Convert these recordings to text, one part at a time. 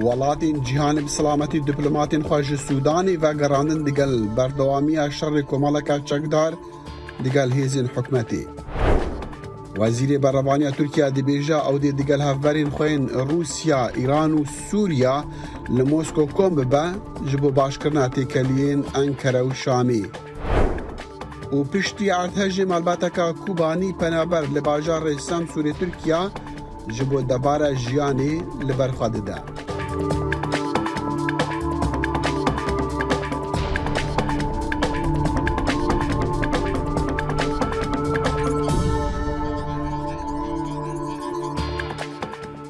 ولاتین جیهان بسلامتی دیپلوماتین خواج سودانی و گراندن دیگل بردوامی شر کمالک چکدار دیگل هیزین حکمتی. وزیر بروانی ترکیه دبیجا او دیگل هفبرین خوین روسیا، ایران و سوریا لموسکو کم ببا جبو باشکرنا تیکلین انکره و شامی. و پشتی ارتهج مالباتکا کوبانی پنابر لباجار سام سوری ترکیه جبو دبار جیانی لبرخواد ده.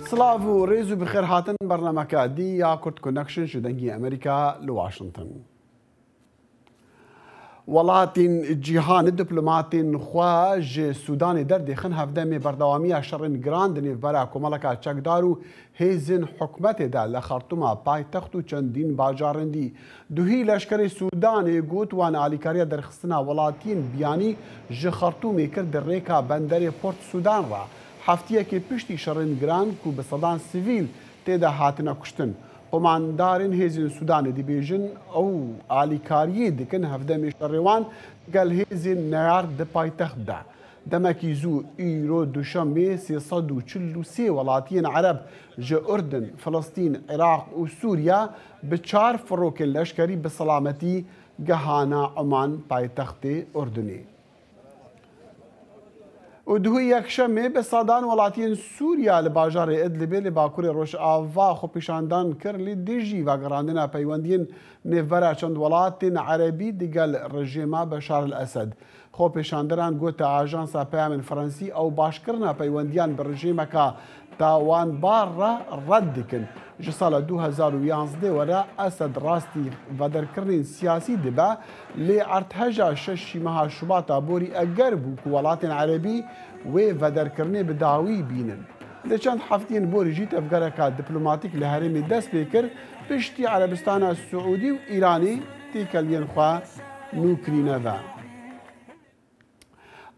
سلاف و ریز و بخیر هاتن برنامه دی یا کرد کنکشن شدنگی امریکا لواشنطن. ولاتین جیهان دیپلوماتین خواج سودان درد خن هفته می بردوامی شرن گراند نیو برا کمالکا چکدارو هیزن حکمت ده لخارتوما پای تختو چندین باجارندی دوهی لشکر سودان گوتوان آلیکاریا درخستنا ولاتین بیانی ج خارتومی کرد ریکا بندر پورت سودان را هفتیه که پشتی شرن گراند کو به صدان سیویل تیده هاتنا کشتن. قماندارین هیزین سودان دی بیجن او آلیکاری دکن هفته میشتروان گل هیزین نیار ده پایتخت ده. دمکی زو ایرو دوشنبه 343 ولاتین عرب جه اردن، فلسطین، عراق و سوریا به 4 فروک لشکری به سلامتی گهانا عمان پایتخت اردنی. و دوی یکشنبه به صدان ولاتین سوریا لباجار ادلب لباکور روش آوا خو پیشاندان کرلی دیجی و گراندنا پیوندین نفرا چند ولاتین عربی دیگل رژیما بشار الاسد. خو پیشاندران گوت آژانسا پیامن فرانسی او باشکرنا پیوندیان به رژیما که تاوان بار را رد کن. جسال 2011 ورا اسد راستی و درکرین سیاسی دبا لی ارتهجا ششی ماه شباطا بوری اگر بو کولاتین عربی و درکرنی بداوی بینن. ده چند هفتین بوری جیت افگارکا دیپلوماتیک لحرمی دست بکر پشتی عربستان سعودی و ایرانی تیکلین خواه نوکرینه و.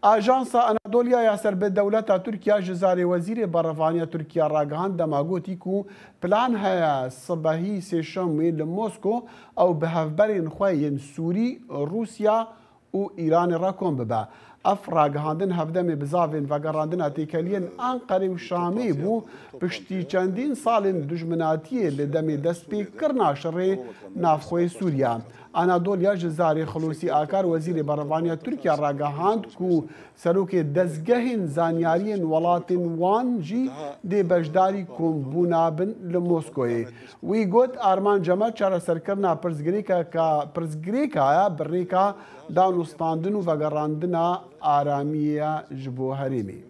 آژانسا انادولیا یا سر به دولت ترکیه جزاری وزیر برفانی ترکیه راگهان دماغوتی کو پلان های صبحی سشنبه لموسکو او به هفبرین خوین سوری روسیا و ایران را کن ببا. اف راگهاندن هفدم بزاوین و گراندن تیکلین انقره و شامی بو پشتی چندین سال دجمناتی لدم دست پی کرنا شر نافخوی سوریا. انادولیا جزاری خلوصی آکار وزیر بروانی ترکیه راگهاند کو سروک دزگهین زانیارین ولاتین وان جی دی بجداری کمبونابن لموسکوی. وی گوت آرمان جمع چرا سرکرنا پرزگریکا بریکا دانستاندن و گراندن آرامیه جبو هریمی.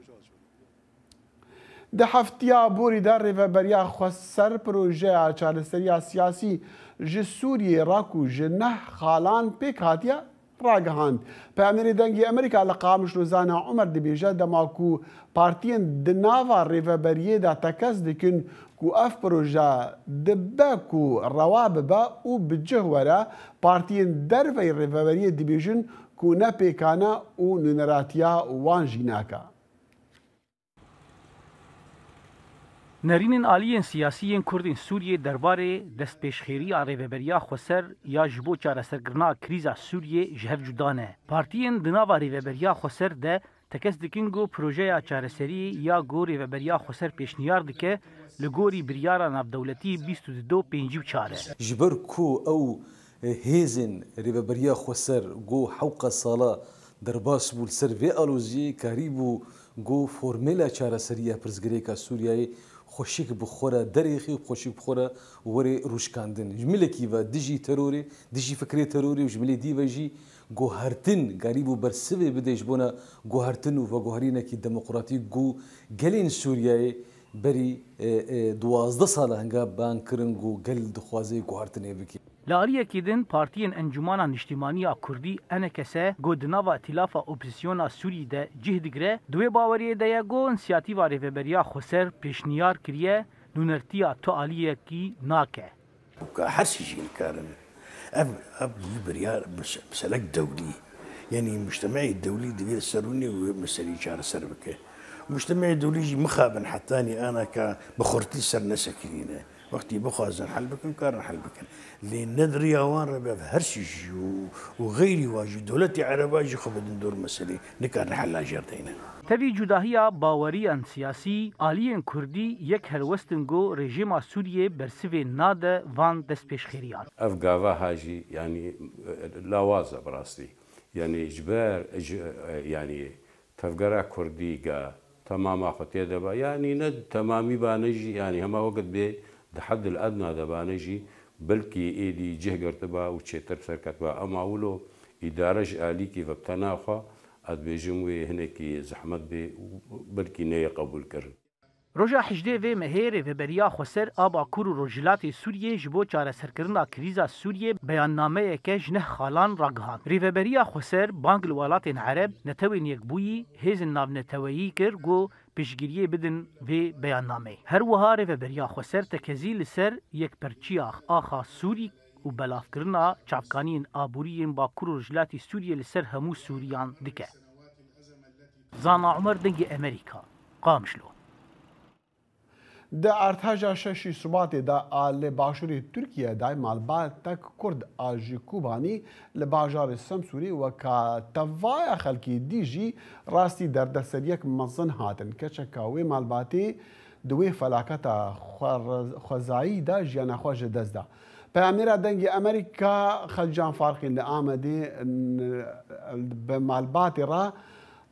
ده هفتیا بوری در ریوبریا خسر پروژه چارەسەریya سیاسی ji Sûriyê Iraq û ji neh xalan pêk hatiye ragihand. Peyamêrê dengê Amerîka li Qamişrozana Umer dibêje dema ku partiyên di nava rêveberiyê de tekez dikin ku ev proje dibe ku rewa bibe û bi cih were partiyên derveyê rêveberiyê dibêjin ku ne pêkane û nûneratiya wan jî neke. نرینên aliyên siyasiyên Kurdên Sûriyê derbarê destpêşxêriya rêveberiya Xweser ya ji bo çareserkirina krîza Sûriyê ji hev cuda ne. Partiyên di nava rêveberiya Xweser de tekez dikin got projeya çareseriyê ya got rêveberiya Xweser pêşniyar dike li gorî biryara navdewletî 22 pêncî û çar e. Ji ber ku ew hêzên rêveberiya Xweser got hewqa sala derbas bû li ser vê aloziyê karî bû got formêla çareseriya pirzgirêka Sûriyayê خوشیک بخوره دریخی خوشیک بخوره وری روشکاندن جمله کی و دیجی تروری دیجی فکری تروری و جمله دی وجی گوهرتن غریبو برسوی بدیش بونا گوهرتن و گوهرینه کی دموکراتی گو گلین سوریای بری 12 سال هنگا بان کرن گو گل دخوازی گوهرتنه بکی لارiyekê din partiyên Encumana Niştimaniya Kurdî enekese got di nava îtilafa opozîsyona Sûrî de cih digire, di wê baweriyê de ye got înisiyatîva rêveberiya Xweser pêşniyar kiriye nûnertiya tu aliyekî nake. Her şeyin karin. Ev biryar meselek dewlî. Yani mujtemai dewlî divê serûnê û meselî çareser bike. Mujtemai dewlî jî mixabin hettanî ana ka bi xurtî ser nesekirîne. وقتی بخوازن حل بکن کار حل بکن لأن ریاوان را به هر چیز و غیری واجی دولت عربی خو بدن دور مسئله نکار حل جردینه. تبی جداهیا باوری سیاسی آلیان کردی یک هلوستن گو رژیم سوریه برسوی ناده وان دست پیش خیریان. افغاوا هاجی یعنی لاوازه براستی یعنی اجبار یعنی تفجر كردي جا تمام أخوتي دبا يعني ند تمامي بانجي يعني هما وقت به الحد الأدنى دبانجي بلكي إيدي جه قرتبا وشيتر سركتبا أما أولو إدارج آلي كيف بتناخا أدبيجموي هناكي زحمت بي بلكي نية قبول كرن. روژا 18 مهر و بریا خسر آبا کور و رجلات سوریه جبو چاره سرکرنا کریزا سوریه بیاننامه که جنه خالان راگهان. ریوبریا خسر بانک الولايات العرب نتوین یک بویی هیزن ناو نتویی کر گو پیشگیری بدن و بیاننامه. هر وها ریوبریا خسر تکزی لسر یک پرچیاخ آخا سوری و بلاف کرنا چاپکانین آبورین با کور و رجلات سوریه لسر همو سوریان دکه. زانا عمر دنگ امریکا قامشلو. در ارتجا ششی صبات دا آل باشوری ترکیه دای مالبات تک کرد آجی کوبانی لباجار سمسوری و که توای خلکی دیجی راستی در دستریک مزن هاتن که چکاوی مالباتی دوی فلاکتا خوزایی دا جیانا خوش دست دا. پیامیر دنگ امریکا خلجان فارقی لآمدی به مالباتی را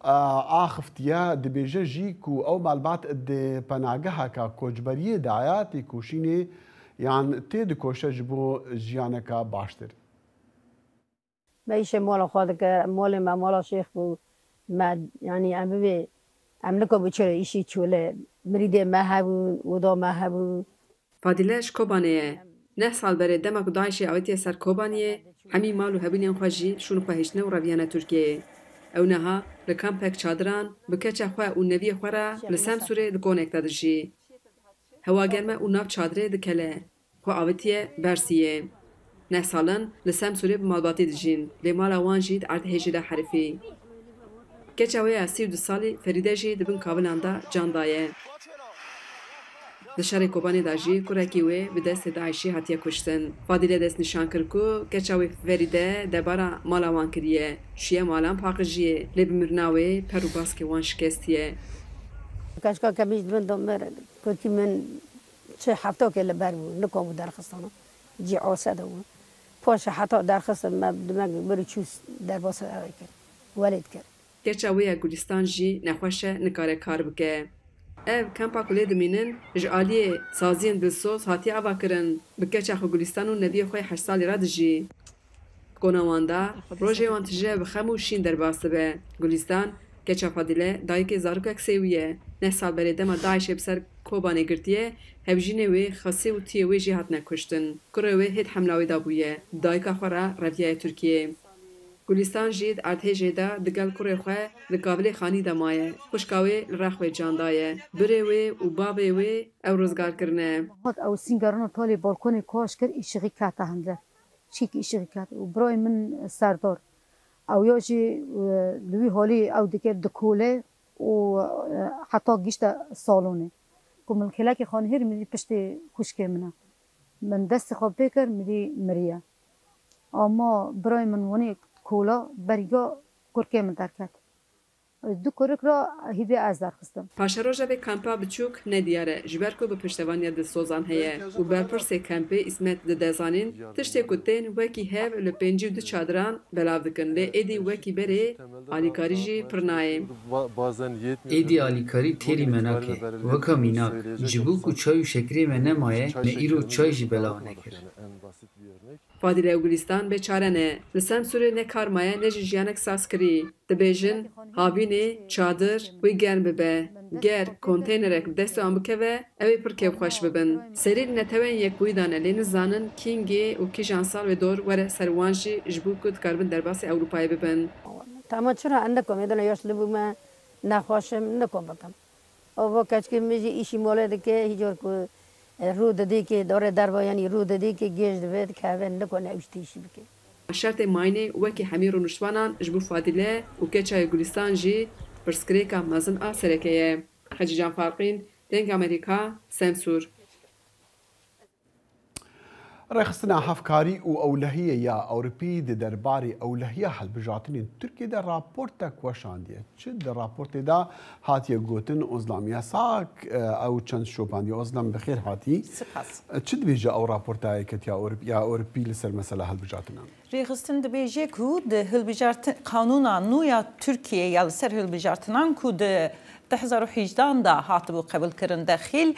آخفتیا دبیجه جی کو او مالبات د پناگه کا کوجبری دعایاتی کوشینه یان تید کوشش بو جیانکا باشتر میشه مال خود که مال شیخ بو ما یعنی املکو بچره ایشی چوله مرید ما هبو ودا ما هبو فادیلش کوبانه نه سال بره دمک داعش اوتی سر کوبانه همی مالو هبینین خوجی شون خوهشنه و رویانه ترکیه او نها لکامپک چادران بکچه خواه و نوی خواه را لسم سوره دکونک دادشی. هوا گرمه و ناف چادره دکله. خو آوتیه برسیه. نه سالن لسم سوره بمالباتی دجین. لیمال آوان جید عرد هیجی ده حرفی. کچه وی 32 سالی فریده جی دبن کابلاندا جان دایه. دشار کوبانی داجی کورکی وی به دست داعشی هاتیه کشتن. فادیله دست نشان کرکو کچه وی فریده دبارا مالا وان کریه. شیه مالان پاقجیه. لب مرناوی پرو باسک وان شکستیه. کاشکا کمیش بندم مر کتی من چه هفته که لبرو نکامو درخستانه جی عاصده و پاش حتی درخست ما دماغ بری چوس در باس کرد ولید کرد. کچه وی گلستان جی نخوشه نکاره کار بکه. ev kampa kulê dimînin ji aliyê saziyên dilsoz hatiye ava kirin bi keça xwe Gulistan û neviyê xwe 8 salî re dijî. Kona wan da rojê wan tije bi xem û şîn derbas dibe. Gulistan keça Fadîle dayîkê zarokek sêwî ye. Neh sal berê dema Daişê bi ser Kobanê girtiye hevjînê wê xasê û tiyê wê jî hatine kuştin. Kurê wê hêd hemla wê dabûye. Dayîka xwe re reviyaya Tirkiyeyê. Gulistan jî erdhêjê de digel kurê xwe li Kabilê xanî de maye. Xwişka wê li rex wê can daye. Birê wê û bavê wê ew rozgarkirine. Hat ew sîngerina talê balkonê kaş kir îşiğî kete hemze. Çîk îşiğî kete. û birayê min serdar. Ew ya jî li wî halê ew dikir dikole û heta gîşte salonê. Ku min kelekê xanihêr mirî piştê xwişkê min e. Min destê xwe pê kir mirî miriye. Ama birayê min wanê کولا بریگا کرکه من درکت دو کرک را هیده از درخستم. پاشروجا به کمپا بچوک ندیاره جبر کو به پشتوانی د سوزان هيا و برپرس کمپ اسمت د دزانین تشته کوتین وکی هاو ل 52 چادران بلاو دکن ل ادی وکی بری الیکاری جی پرنای ادی الیکاری تیری مناکه وکا میناک جبو کو چای و شکری من نمایه نه ایرو چای جی بلاو نکر. فادیله گلستان به چارنه لسم سوره نه کارمایه نه جیانک ساسکری دبیجن هاوینه چادر وی گرم ببه گر کنتینرک دست آن بکوه اوی پر کب خوش ببن سریل نتوین یک بویدانه لین زانن کینگی و کی جانسال و دور وره سروانجی جبو کد کاربن در باس اروپایی ببن. تمام چرا اندکم یدونه یاش لبو من نخواشم نکم بکم. او کاش که میجی ایشی موله که هیچور کو رو دادی که داره دربا یعنی رو دادی که گیج دوید که هون نکنه اشتیشی بکه. شرط ماینه وکی حمیر و نشوانان جبو فادیله و کچای گلستان جی پرسکریکا مزن آسرکیه. خجیجان فارقین دنگ امریکا سمسور. رخصتنا هفکاری و اولهیه یا اوروپی درباره اولهیه هەڵبژاردنین تورکیە دا راپۆرتێک وەشاندیە چ دا راپۆرتێدا هاتیە گوتن ئۆزلامیە ساک ئەو چەند شۆپاندی ئۆزلام بەخێر هاتی چ دبێژە ئەو راپۆرتایە کە یا اوروپی لەسەر مەسەلە هەڵبژاردنە Rêxistin dibêje ku di hilbijartin qanûna nû ya Tirkiye ya li ser hilbijartinan ku di 2018 da hatibû qebûlkirin dexîl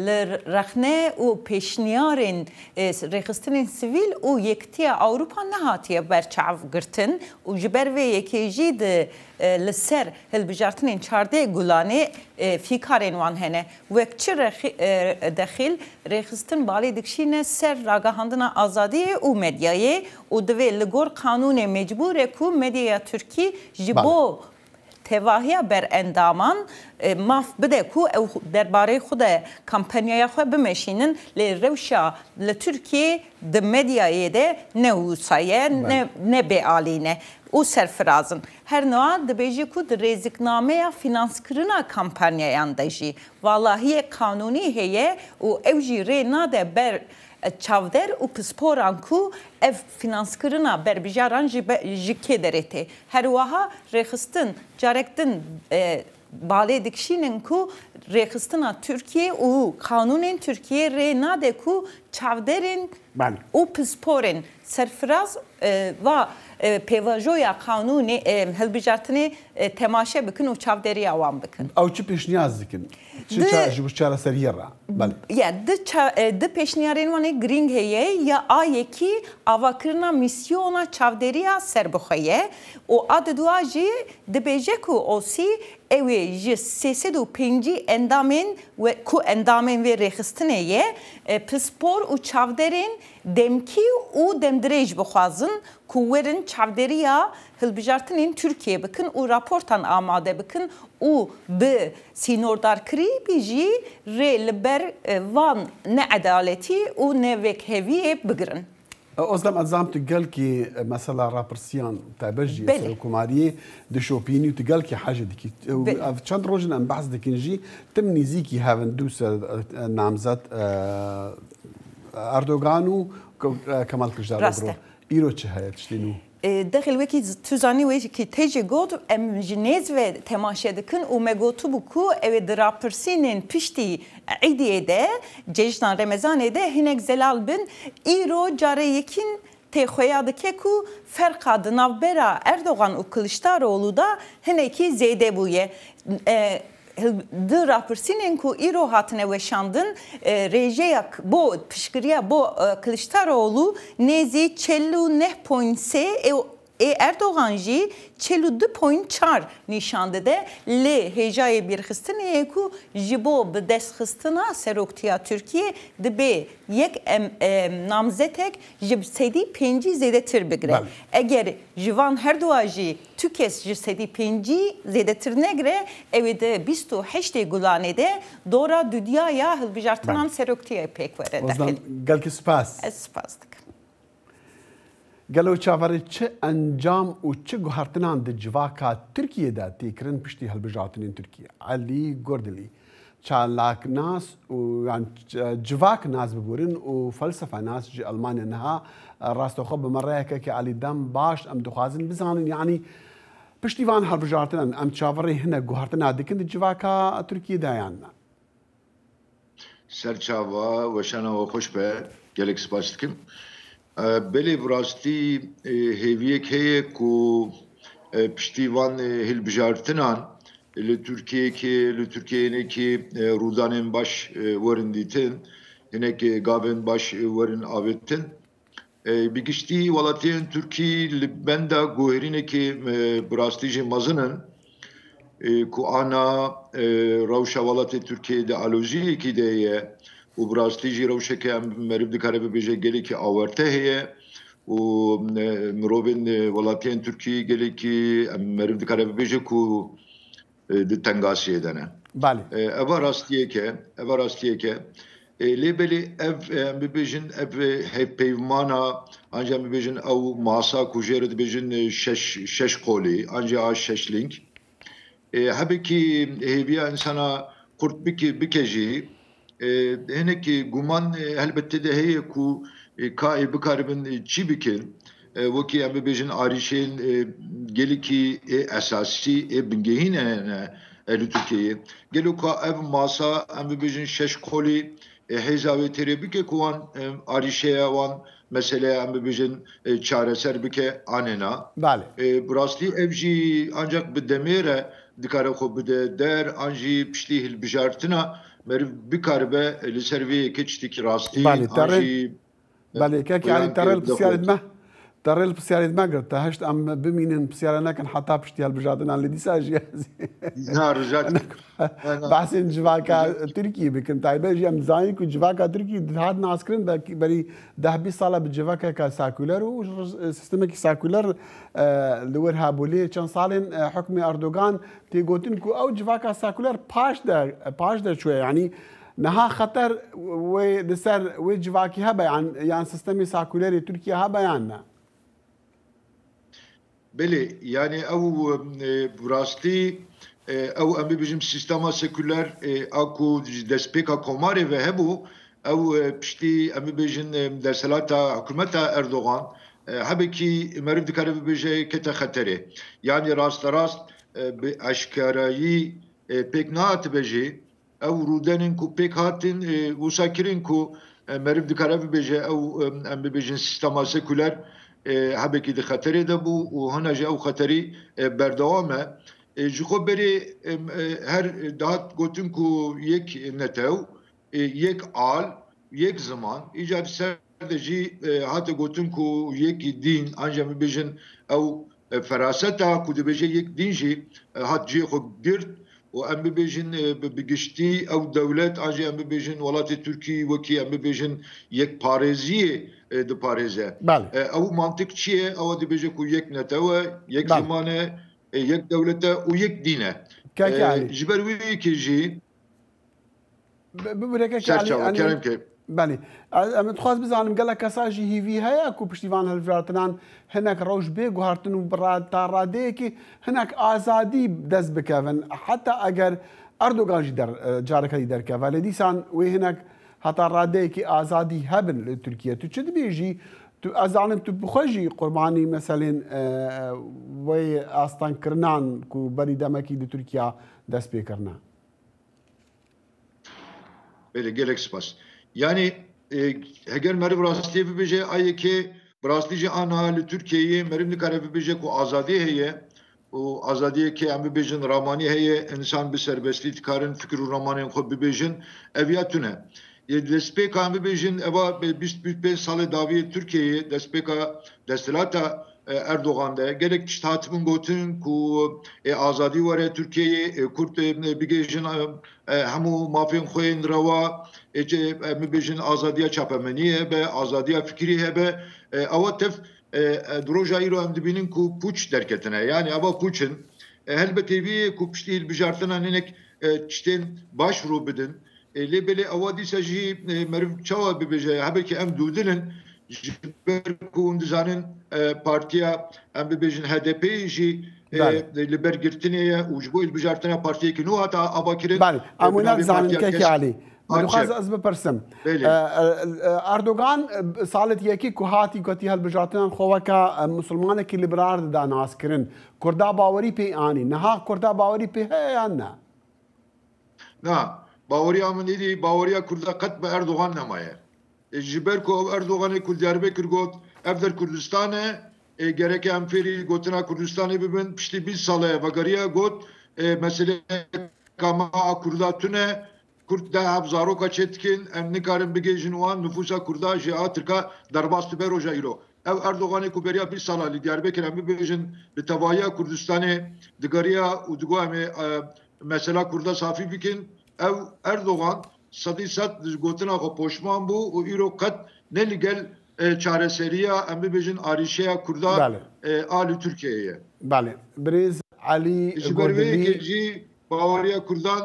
li rexne û pêşniyarên rêxistinên sivîl û yektiya Ewropa nehatiye berçav girtin û ji ber vê yekê jî di li ser hilbijartinên çardê gulanê fîkarên wan hene. Wek çi dexîl rêxistin balê dikişîne ser ragahandina azadiyê û medyayê û divê li gor qanûnê mecbûr e ku medyaya Tirkî ji bo tevahiya berendaman maf bide ku ew derbarê xwe de kampanyaya xwe bimeşînin lê rewşa li Tirkiye di medyayê de ne wîsaye ne bêalîne û serfirazin. Her niha dibêje ku di rêzîknameya finanskirina kampanyayan de jî valahiyê kanûnî heye û ew jî rê nade ber çavder û pisporan ku ev finanskirina berbijaran ji kê derê. Her wiha rêxistin carek din balê dikişînin ku rêxistina Tirkiye û kanûnên Tirkiye rê nade ku çavderên û pisporên serfiraz va pêvajoya kanûnê hilbijartinê temaşe bikin û çavderiya wan bikin. Ew çi pêşniyaz dikin? Ji bo çareseriyê re? Di pêşniyarên wan ê girîng heye ya a yekî avakirina misyona çavderiya serbixwe ye û a di duwa jî dibêje ku osî ew ê ji 305 endamên ku endamên vê rêxistinê ye pispor û çavderên demkî û demdirêj bixwazin ku werin çavderiya hilbijartinên Tirkiye bikin û raportan amade bikin û bi sînordarkirî jî rê li ber van needaletî û nevêkheviyê bigirin. Özlem edzam tu gelkî mesela rapirsiyan tebejî serokkomariyê dişopînî tu gelkî hece dikî. Çend rojin em behs dikin jî tim nîzîkî hevin du ser namzet Erdogan û Kemal Kılıçdaroğlu. îro çi heye tiştî nû? Dexil wekî tu zanî wê kî tê jî got em ji nêz ve temaşe dikin û me gotibû ku ew ê di rapirsînên piştî Eidiyê de cejna Remezanê de hinek zelal bin îro care yekîn têxweya dike ku ferqa di navbera Erdogan û Kılıçdaroğlu da hinekî zêde bûye. Di rapirsînên ku îro hatine weşandin rêjeya bo piştgiriya bo Kılıçdaroğlu nêzî 49.3 Erdogan jî 42.4 nîşan dide lê hêjayê bîrxistinê ku ji bo bi destxistina seroktiya Tirkiye dibe yek namzetek ji sedî pêncî zêdetir bigire. Eger ji van her duwa jî tu kes ji sedî pêncî zêdetir negire ew ê de 28 gulanê de dora dudyaya hilbijartinan seroktiyê pêk were. Gelkî spas. Ez spas dikim. Gelo çavarê çi encam û çi guhertinan di civaka Tirkiyê de têkirin piştî hilbijartinên Tirkiye. Elî Gordilî çalaknas û yan civaknas biborin û felsefenas ji Almanya niha rastexwe bi mereyekekê elî dem baş em dixwazin bizanin yanî piştî van hilbijartinan em çavarê hinek guhertina dikin di civaka Tirkiyê de yan ne? Serçava weşana we xweş be gelek spas dikim. Belê bi rastî hêviyek heye ku piştîvan hilbijartinan li Tirkiyeyekî rûdanên baş werin dîtin hinek gavên baş werin avêtin bi giştî welatiyên Tirkî li benda guherînekê bi rastî jî mezin in ku ana rewşa welatê Tirkiyeyê de alojiyekî de ye û bi rastî jî rewşeke em meriv dikare bibêje gelekî awarte heye û mirovên welatiyên Tirkiyê gelekî em meriv dikare bibêje ku di tengasiyê de ne. Eva rastiyeke lê belê ev em bibêjin ev hevpeyvmana anca em bibêjin ew masa ku jê re dibêjin şeş qolê anca a şeş link. Hebekî hêviya insana kurt bike jî hinek guman helbette de heye ku ka bikaribin çi bikin وكي ام بيجن اريشين جلكي اساسي بنجهين لتركيا قالوا كا اب ماسا ام بيجن شش قولي حزاوي تربك كوان اريشيا وان مثلا ام بيجن çareser bike anena براستی evji ancak بدميره dikare xo bide der anji pişti hilbijartina mer bikarbe li servi keçtik rasti anji بله كاكي يعني ترى البسيارة ما ترى البسيارة ما قلت هشت أم بمين بسيارة كان حتى بشتي هالبجادنا اللي دي ساجي نار رجعت بحسن جواكا تركي بكن تايبه جي أم زاين كو جواكا تركي هاد ناسكرين بري ده 20 سالة بجواكا كساكولر وسيستمك ساكولر لورها بولي كان صالين حكم أردوغان تيغوتين كو أو جواكا ساكولر باش ده شوية يعني نها خطر ولسر وجواكي هبا يعني سيستمي ساكولري تركيا هبا يعني بله yani burasti او ام بيجم سيستما سيكولار اكو دسبيكا كوماري ve hebu او pişti ام بيجن درسلاتا حكومتا اردوغان habeki merv dikare beje kete khateri yani rast aşkarayı pek naat beje او rudenin ku pek hatin usakirin ku merv dikare beje او ام بيجن سيستما سيكولار حبكي دي خطري دبو وهنا جاو خطري بردوامه جخو بري هر دهات قوتن كو يك نتاو يك آل يك زمان إيجاد سردجي هات قوتن كو يك دين أنجا مبيجن أو فراستا كو دي بيجي يك دين جي هات جي خو قرد وأم بيجن بقشتي أو دولات أنجا أم بيجن ولاتي تركي وكي أم بيجن يك باريزية دو باريزه او منطق چیه او دی بيجي كو يك نتاوه يك زمانه يك دولته ويك دينه جبر وي كي جي ببرك كي بله ام تخواز بزانم قال لك اساجي هي في هيا كو بشتيفان هالفراتنان هناك روج بيغ وهارتن وبراتاراديكي هناك ازادي دز بكافن حتى اگر اردوغان جدر جارك يدر كافالي ديسان وي هناك حتى راديكي آزادي هبن لتركيا تشد بيجي تو أزعلم تو بخوجي قرباني مثلا وي أستان كرنان كو بري دمكي لتركيا دست بكرنا بله gelek spas yani heger meri brastiye bije ayki brastici ana li Türkiye'yi merimli kare bije ku azadi heye o azadiye ki em bijin ramani heye insan bir serbestlik karın fikru ramani xo bijin eviyatune Despeka em bibêjin eva 25 salê daviye Türkiye'ye despeka destilata Erdoğan de gerek tişt hatibin gotin ku azadî were Türkiye'ye Kurt bigêjin hemû mafên xwe yên rewa em bibêjin azadiya çapemeniye be azadiya fikrî hebe ewa tev droja îro em dibînin ku puç derketine yani eva puçin helbetê vî ku piştî hilbijartina hinek tiştên başvuru bidin لبلي أودي سجي مرف شوا ببجة هبكي أم دودلن جبركون دزانن بارتيا أم ببجن HDP جي لبرجرتنيا وجبوا البجارتنا بارتيا كنو هتا أباكرين بله أمونا زانن كيكي علي أنا خاز أزب برسم أردوغان صالت يكي كهاتي كتي هالبجارتنا خوكا مسلمان كي لبرار دا ناسكرين كردا باوري بي آني نها كردا باوري بي هي أنا نعم باوریا من دیدی باوریا کرد قط به اردوغان نمایه جبر کو اردوغان کل دیاربکر گوت افدر کردستانه gerek امفری گوتنا کردستانی ببین پشتی 20 ساله و گریا گوت مثلا کما کرداتونه کرد ده هزارو کچتکین ام نکارم بگیجن وان نفوسا کردا جا ترکا درباست برو جایرو ev Erdoğan'ı kuberiya 1 sala li Diyarbakır em bibêjin li tevaya Kurdistanê digeriya û digo em mesela Kurda safî bikin ev Erdoğan sadî sed gotina xwe poşman bû û îro qet nelî gel çareseriya em bibêjin arîşeya Kurda a li Tirkiyeyê. Bale. Birêz Alî ji ber wê jî baweriya Kurdan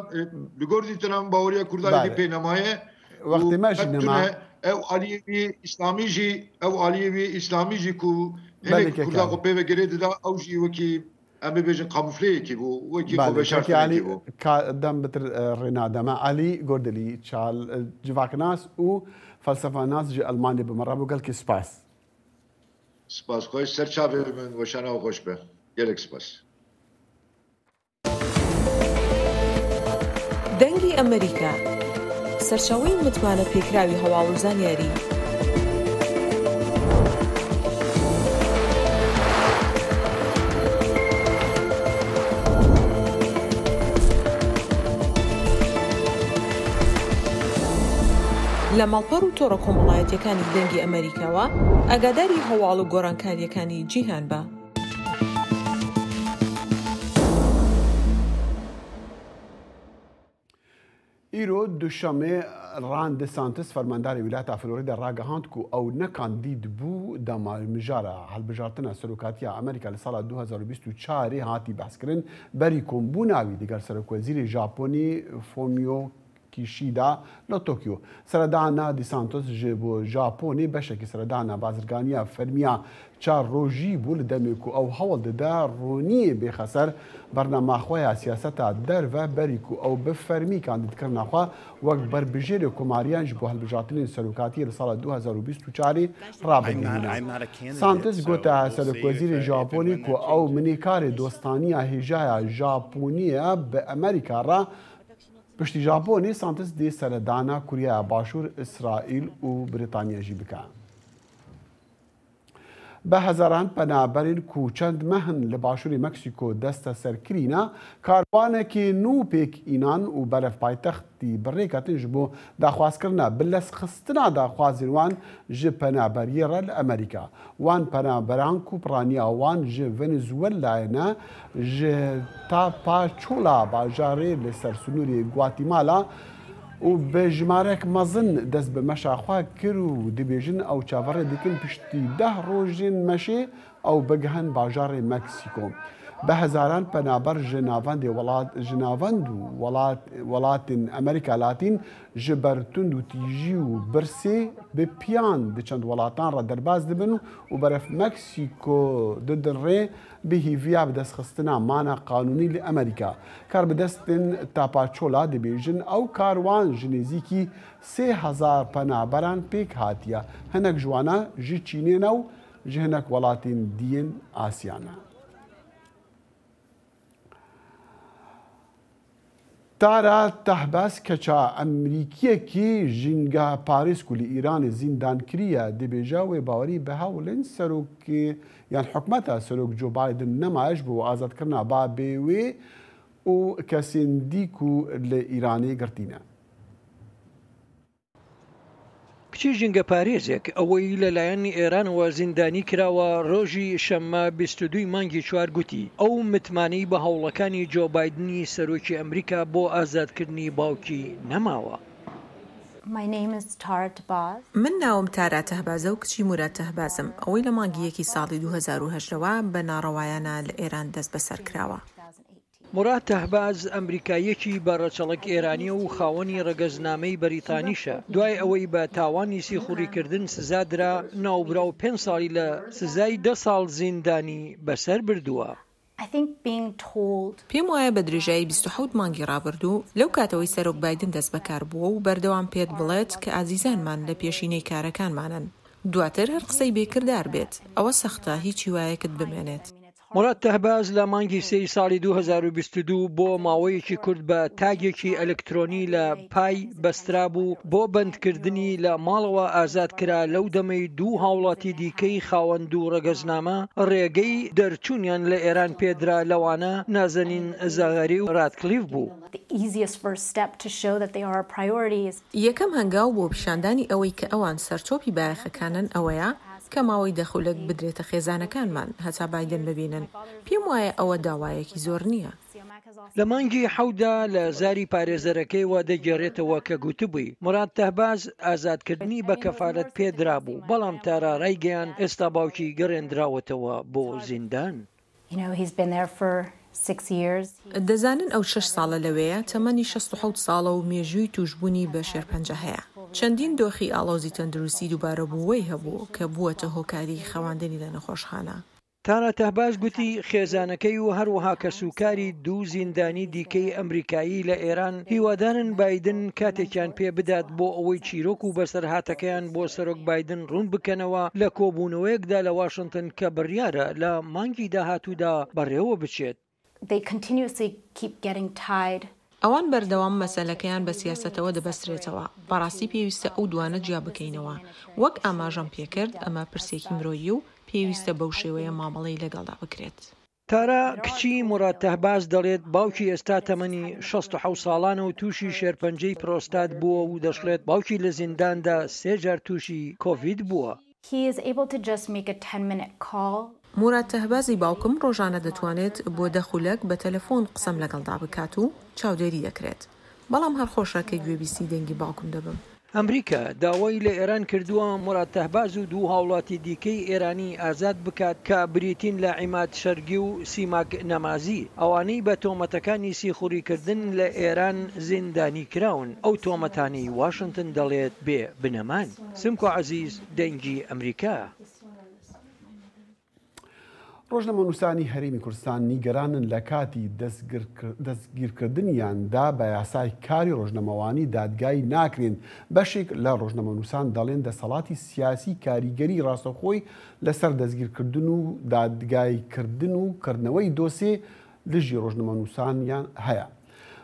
li gor dîtin baweriya Kurdan dî pênemaye wextê me jî nema ew Aliyevî İslamî jî ew Aliyevî İslamî jî ku hinek Kurda xwe pê vegirê dida ew jî wekî ئەمە بێژن قاموفلەیەکی بوو وەکی بەشارتی بوو دەم بتر ڕێنادەمە علی گۆردلی چال جڤاکناس و فەلسەفاناس ژ ئەلمانی بمەڕە بوو گەلکی سپاس سپاس خۆش سەر چاوێ من وەشانەوە خۆش بێ گەلێک سپاس. دەنگی ئەمریکا سەرچاوەی متمانە پێکراوی هەواڵ و زانیاری لە ماڵپەڕ و تۆڕە کۆمەڵایەتیەکانی دەنگی ئەمریکاوە ئاگاداری هەواڵ و گۆڕانکاریەکانی جیهان بە. ئیرۆ دوشەمێ ڕان دەسانتس فەرمانداری ویلایەتە فلۆریدا ڕاگەهاند و ئەو نەکاندید بوو دەمامژارە هەڵبژارتنە سەرۆکاتیە ئەمریکا لە ساڵە 2024 هاتی بەسکردن بەری کۆمبووناوی دیگەر سەرۆکوەزیری ژاپۆنی فۆمیۆ کیشیدا لە تۆکیۆ سەردانا دیسانتۆس ژێ بۆ ژاپۆنی بەشێکی سەردانا بازرگانیە فەرمیە چار ڕۆژی بوو لە دەمێک و ئەو هەوڵ دەدا ڕۆنیە بێخەسەر بەرنەماخۆیە سیاسەتا دەرڤە بەریک و ئەو بفەرمی کاندیدکردنەخوا وەک بربژێری کۆماریانش بۆ هەڵبژارتنی سەرۆکاتی لە ساڵە 2024 ڕابردینە. سانتس گوتە سەرۆکوەزیری ژاپۆنی و ئەو منیکاری دۆستانیە هێژایە ژاپۆنیە بە ئەمریکا ڕا پشتی ژاپۆنی سانتس دێ سەردانا کوریا باشوور ئیسرائیل و بریتانیاژی بکە. بە هەزاران پەنابەرین و چەند مەهن لە باشووری مەکسیکۆ دەستە سەرکرینە کاروانێکی نو پێک ئینان و بەرەف پایتەختی بڕێکەتنج بۆ داخوازکردنە بلەس خستنا داخوازیروان ژ پەنابەریێڕە لە ئەمریکا وان پەنابەران و پڕانیاوان ژ ڤەنزوێلایەنە ژ تاپاچۆلا باژارێ لە سەرسنووری گواتیمالا و بە ژمارەك مەزن دەست بە مەشاخوا کرد و دەبێژن ئەو چاوەڕێ دیکن پشتی 10 ڕۆژین مەشێ ئەو بگەهن باژارێ مەکسیکۆ. بە هەزاران پەنابەر ژناوەند و وڵاتین ئەمریکا لاتین ji bertund û tîjî û birsê bi piyan di çend welatan re derbas dibin û beref Meksîko didin rê bi hîviya bi destxistina mana qanûnî li Amerîka. Kar bi destên tapaçola dibêjin ew karwan ji nêzîkî 3000 penaberan pêk hatiye. Hinek ji wan ji Çînê ne û ji hinek welatên diyên Asya ne. تارا تەحبەس کەچا ئەمریکیەکی ژینگە پاریس و لە ئیرانی زیندان کریە دەبێژە وێ باوەری بە هەوڵن سەرۆکی یان حکومەتە سەرۆک جۆ بایدن نەمایش بۆ ئازادکردنا با بێوێ و کەسێن دیک و لە ئیرانی گرتینە. کچی ژینگە پارێزێک ئەوەی لەلایەن ئێرانەوە زیندانی کراوە ڕۆژی شەممە 22 مانگی 4 گوتی ئەو متمانەی بە هەوڵەکانی جۆ بایدنی سەرۆکی ئەمریکا بۆ ئازادکردنی باوکی نەماوە. من ناوم تارا تەهبازە و کچی مورات تەهبازم ئەوەی لە مانگیەکی ساڵی 2008ەوە بە ناڕەوایانە لە ئێران دەست بەسەر کراوە. مورات تەهباز ئەمریکایەکی بەڕەچەڵک ئێرانیە و خاوەنی ڕەگەزنامەی بەریتانیشە دوای ئەوەی بە تاوانی سیخوڕیکردن سزادرا ناوبرا و 5 ساڵی لە سزای 10 ساڵ زیندانی بەسەر بردووە. پێم وایە بە درێژایی 27 مانگی ڕابردوو لەو کاتەوەی سەرۆک بایدن دەست بەکار بووە و بەردەوام پێت بڵێت کە ئازیزانمان لە پێشینەی کارەکانمانن دواتر هەر قسەی بێکردار بێت ئەوە سەختە هیچی وایەکت بمێنێت. مورات تەهباز لە مانگی 3 ساڵی 2022 بۆ ماوەیەکی کورد بە تاگێکی ئەلکترۆنی لە پای بەسترا بوو بۆ بەندکردنی لە ماڵەوە ئازاد کرا لەو دەمەی 2 هاوڵاتی دیکەی خاوەند و ڕەگەزنامە ڕێگەی دەرچوونیان لە ئێران پێدرا لەوانە نازەنین زاغەری و راتکلیف بوو. یەکەم هەنگاو بۆ پیشاندانی ئەوەی کە ئەوان سەرچۆپی بایەخەکانن ئەوەیە کە ماوەی دەخولک بدرێتە خێزانەکانمان هەتا بایدن ببینن. پێم وایە ئەوە داوایەکی زۆر نییە. لە مانگی حەودا لە زاری پارێزەرەکەیەوە دەگەڕێتەوە کە گوتبووی مورات تەهباز ئازادکردنی بە کەفالەت پێدرا بوو بەڵام تارا ڕایگەیان ئێستا باوکی گەڕێنراوەتەوە بۆ زیندان. دەزانن ئەو 6 ساڵە لەوەیە تەمەنی 67 ساڵە و مێژووی توشبوونی بە شێرپەنجە هەیە. چەندین دۆخی ئاڵۆزی تەندروستی دووبارە بووەی هەبوو کە بووەتە هۆکاری خەواندنی لە نەخۆشخانە. تارە تەهباز گوتی خێزانەکەی و هەروەها کەسوکاری دوو زیندانی دیکەی ئەمریکایی لە ئێران هیوادارن بایدن کاتێکیان پێ بدات بۆ ئەوەی چیرۆک و بەسەرهاتەکەیان بۆ سەرۆک بایدن ڕوون بکەنەوە لە کۆبوونەوەیەکدا لە واشنگتن کە بڕیارە لە مانگی داهاتوودا بەڕێوە بچێت. ئەوان بەردەوام مەسەلەکەیان بە سیاسەتەوە دەبەسترێتەوە. بەڕاستی پێویستە ئەو دوانە جیا بکەینەوە. وەک ئاماژەم پێکرد ئەمە پرسێکی مرۆیی و پێویستە بەو شێوەیە مامەڵەی لەگەڵدا بکرێت. تارا کچی موراد تەهباز دەڵێت باوکی ئێستا تەمەنی 67 ساڵانە و تووشی شێرپەنجەی پرۆستات بووە و دەشڵێت باوکی لە زینداندا 3 جار تووشی کۆڤید بووە. موراد تەهبازی باوکم ڕۆژانە دەتوانێت بۆ دەخولەک بە تەلەفۆن قسەم لەگەڵدا بکات و چاودێری دەکرێت. بەڵام هەرخۆشەکەی گوێبیستی دەنگی باوکم دەبم. ئەمریکا داوای لە ئێران کردووە موراد تەهباز و دوو هاوڵاتی دیکەی ئێرانی ئازاد بکات کە بریتین لە عیماد شەرگی و سیماک نەمازی ئەوانەی بە تۆمەتەکانی سیخوڕیکردن لە ئێران زیندانی کراون. ئەو تۆمەتانی واشنگتن دەڵێت بێ بنەمان. سمکۆ عەزیز دەنگی ئەمریکا. ڕۆژنامەنووسانی هەرێمی کوردستان نیگەرانن لە کاتی دەستگیرکردنیاندا بە یاسای کاری ڕۆژنەمەوانی دادگای ناکرێن. بەشێک لە ڕۆژنەمەنووسان دەڵێن دەسەڵاتی سیاسی کاریگەری ڕاستەخۆی لەسەر دەستگیرکردن و دادگایکردن و کردنەوەی دۆسێ لژی ڕۆژنەمەنووسانیان هەیە.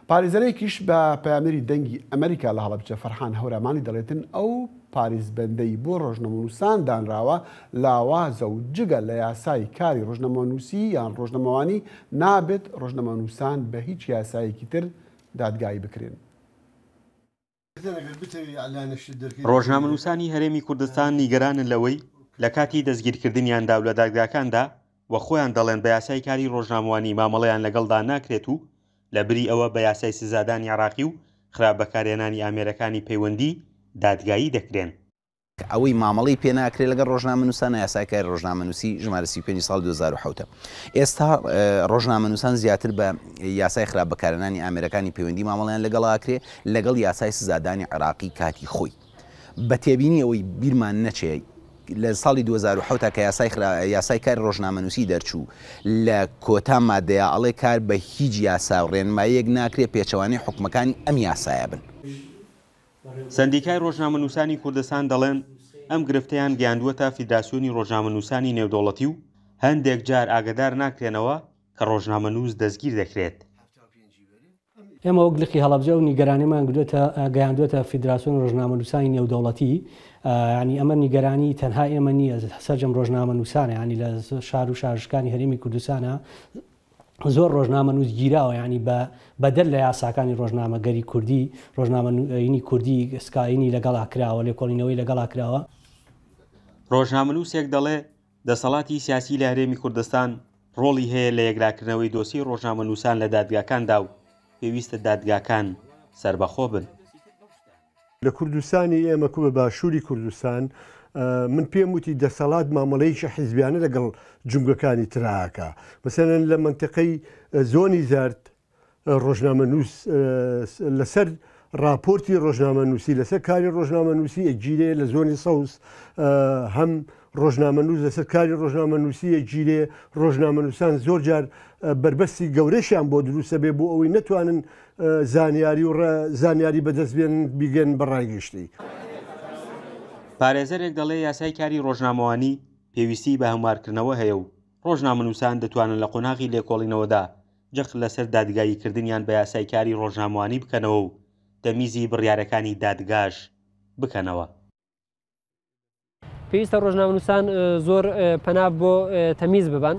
پارێزەرێکیش بە پەیامەری دەنگی ئەمریکا لە هەڵەبجە فەرحان هەورەمانی دەڵێتن ئەو پارێزبەندەی بۆ ڕۆژنەمەنووسان دانراوە لاوازە و جگە لە یاسای کاری ڕۆژنەمەنووسی یان ڕۆژنەمەوانی نابێت ڕۆژنەمەنووسان بە هیچ یاسایەکی تر دادگایی بکرێن. ڕۆژنامەنووسانی هەرێمی کوردستان نیگەرانن لەوەی لە کاتی دەستگیرکردنیاندا و لە دادگاکاندا وە خۆیان دەڵێن بە یاسای کاری ڕۆژنامەوانی مامەڵەیان لەگەڵدا ناکرێت و لەبری ئەوە بە یاسای سزادانی عراقی و خراپ بەکارهێنانی ئامێرەکانی پەیوەندی دادگایی دەکرێن. ئەوەی مامەڵی پێ ناکرێت لەگەڵ ڕۆژنامەنووسانە یاساکاری ڕۆژنامەنووسی ژمارە 35 ساڵ 2010. ئێستا ڕۆژنامەنووسان زیاتر بە یاسای خراپ بەکارهێنانی ئامێرەکانی پەیوەندی مامەڵیان لەگەڵاکرێ لەگەڵ یاسای سزادانی عراقی کاتی خۆی. بە تێبینی ئەوەی بیرمان نەچێت لە ساڵی 2010 کە یاسای کاری ڕۆژنامەنووسی دەرچوو لە کۆتا مادەیە ئەڵێ کار بە هیچ یاسا و ڕێنماییەک ناکرێت پێچەوانەی حکومەکانی ئەم یاسایە بن. سەندیکای ڕۆژنامەنووسانی کوردستان دەڵێن ئەم گرفتەیان گەیاندووەتە فیدراسیۆنی ڕۆژنامەنووسانی نێودەوڵەتی و هەندێک جار ئاگادار ناکرێنەوە کە ڕۆژنامەنووس دەستگیر دەکرێت. ئێمە وەک لقی هەڵەبجە و نیگەرانیمان گەیاندووەتە فیدراسیۆن ڕۆژنامەنووسانی نێودەوڵەتی. ینی ئەمە نیگەرانی تەنها ئێمە نییە سەرجەم ڕۆژنامەنووسانە ینی لە شار و شارشکانی هەرێمی کوردستانە زۆر ڕۆژنامەنووس گیراوە ینی بەدەر لە یاساکانی ڕۆژنامەگەری کوردی ڕۆژنامەنووسینی کوردی سکاینی لەگەڵا کراوە لێکۆڵینەوەی لەگەڵا کراوە. ڕۆژنامەنووسێک دەڵێ دەسەڵاتی سیاسی لە هەرێمی کوردستان ڕۆڵی هەیە لە یەکلاکردنەوەی دۆسی ڕۆژنامەنووسان لە دادگاکاندا و پێویستە دادگاکان سربەخۆ بن. لە کوردستانی ئێمە کو بە باشووری کوردستان من پێم وتی دەسەڵات مامەڵەیەکی حیزبیانە لەگەڵ جومگەکانی تراکە. مەسەلەن لە منتقەی زۆنی زارد ڕۆژنامەنووس لەسەر راپۆرتی ڕۆژنامەنووسی لەسەر کاری ڕۆژنامەنووسی ئەگیرێ لە زۆنی سەوز هەم ڕۆژنامەنووس لەسەر کاری ڕۆژنامەنووسی ئەگیرێ ڕۆژنامەنووسان زۆر جار بربەستی گەورەشیان بۆ دروستە بێ بۆ ئەوەی نەتوانن زانیاری بەدەستبێن بیگەن بەڕایگەشتی. پارێزەرێک دەڵێ یاسای کاری ڕۆژنامەوانی پێویستی بە هەموارکردنەوە هەیە و ڕۆژنامەنووسان دەتوانن لە قۆناغی لێکۆڵینەوەدا جەق لەسەر دادگاییکردنیان بە یاسای کاری ڕۆژنامەوانی بکەنەوە و دەمیزی بڕیارەکانی دادگاش بکەنەوە. پێویستە ڕۆژنامەنووسان زۆر پەنا بۆ تەمیز ببن.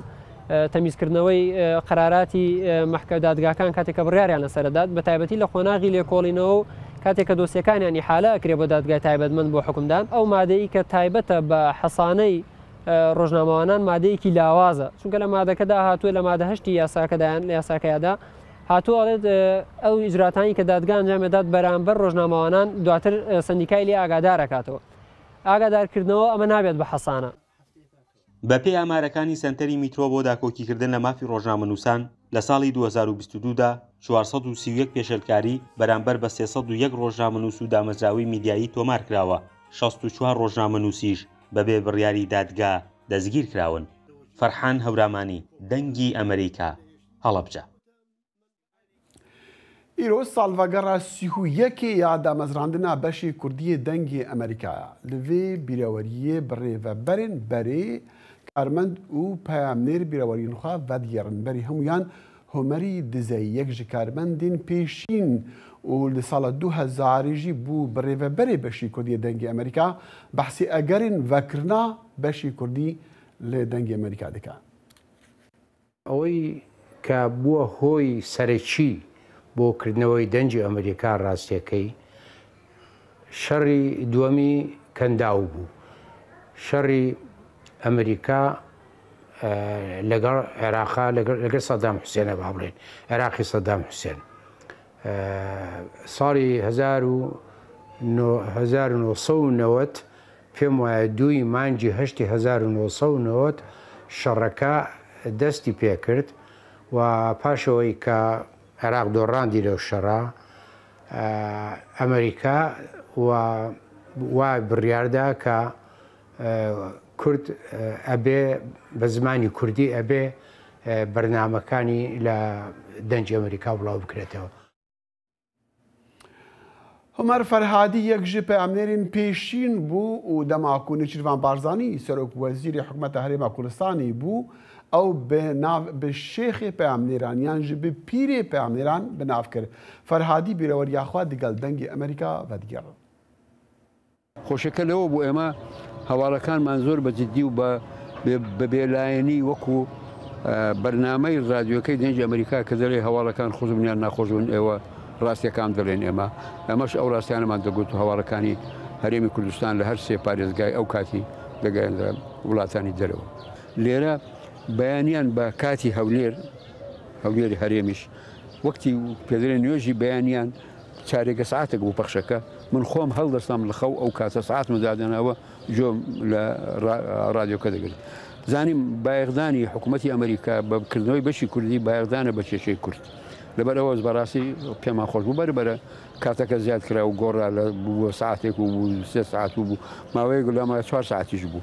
تەمیزکردنەوەی قەراراتی مەحکەمە دادگاکان کاتێکە بڕیاریان لەسەردات بە تایبەتی لە قۆناغی لێکۆڵینەوە و کاتێککە دۆسیەکانیانی حالە ئەکرێ بۆ دادگای تایبەتمەند بۆ حکومدان ئەو مادەی کە تایبەتە بە حەسانەی ڕۆژنامەوانان مادەیەکی لاوازە چونکە لە مادەکەدا هاتووە لە مادە هەشتی یاساکەدایان لە یاساکەیەدا هاتووە ئەڵێت ئەو ئیجراتانی کە دادگا ئەنجامێدات بەرامبەر ڕۆژنامەوانان دواتر سندیکای لێ ئاگادارەکاتەوە. ئاگادارکردنەوە ئەمە نابێت بە حەسانە. بەپێی ئامارەکانی سنتەری میترۆ بۆ داکۆکیکردن لە مافی ڕۆژنامەنووسان لە ساڵی 2022دا 431 پێشەلکاری بەرامبەر بە 301 ڕۆژنامەنووس و دامەزراوی میدیایی تۆمار کراوە. 64 ڕۆژنامەنووسیش بەبێ بڕیاری دادگا دەستگیر کراون. فەرحان هەورامانی دەنگی ئەمریکا هەڵەبجە. ئیرۆ ساڵڤەگەڕا 31 یا دامەزراندنا بەشی کوردی دەنگی ئەمریکایە لەوێ بیرەوەریە بڕێڤەبەرن بەرێ کارمەند و پەیامنێر بیرەوەرینخوا ڤەدگێڕن بەری هەمویان هۆمەری دزەیەک ji کارمەندین پێشین و لە ساڵە 2000 بوو بڕێڤەبەرێ بەشی کوردی دەنگی ئەمریکا بەحسی ئەگەرن ڤەکردنا بەشی کوردی لە دەنگی ئەمریکا دەکات. ئەوەی کە بووە هۆی سەرەکی بۆکردنەوەی دەنگی ئەمریکا ڕاستیەکەی شەڕی دووەمی کەنداو بوو. شەڕی ئەمریکا لەگەڵ عێراقا لەگەڵ سەدام حوسێنە با بڵێن عێراقی سەدام حوسێن ساڵی 1990 پێم وایە 2 مانگی 1990 شەڕەکە دەستی پێکرد و پاشەوەی کە عێراق دۆڕاندی لەو شەڕە ئەمریکا وای بڕیاردا کە کورد ئەبێ بە زمانی کوردی ئەبێ بەرنامەکانی لە دەنگی ئەمریکا بڵاو بکرێتەوە. هەمەر فەرهادی یەک ji پەیامنێرین پێشین بوو و دەماکو نێچیروان بارزانî سەرۆک وەزیری حکومەتە هەرێما کوردستانی بوو ئەو bi şêxê peyamnêraniyan ji bi pîrê peyamnêran bi nav kir. Ferhadî bîreweriya xwe digel dengê Amerîka vedigerin. خۆشەکە لەوە بۆ ئێمە هەواڵەکانمان زۆر بە جددی و بە بێلایەنی وەکو بەرنامەی ڕادیۆکەی دەنگی ئەمریکا کە دەڵێ هەواڵەکان خۆزمنیان ناخۆشبوون ئێوە ڕاستیەکان دەڵێن ئێمەش ئەو ڕاستیانەمان دەگوت و هەواڵەکانی هەرێمی کوردستان لە هەر سێ پارێزگای ئەو کاتی دەگەیەنە وڵاتانی دەرەوە. لێرە بەیانیان بە کاتی هەولێری هەرێمیش وەکتی پێدرێن نوێژی بەیانیان چارێکە سعاتێک بوو پەخشەکە من خۆم هەڵدەستام لە خەو ئەو کاتە سعات مدادەنەوە جۆم لە ڕادیۆکە دەگرێت. زانیم بایەغدانی حکوومەتی ئەمریکا بەکردنەوەی بەشی کوردی بایەغدانە بە کێشەی کورد لەبەرەوە بەڕاستی پێمان خۆش بوو بەرە کاتەکە زیاد کرا و گۆڕا لە بوو سعاتێک و بوو 3 ساعت بوو ماوەیەک لەمە 4 ساعتیش بوو.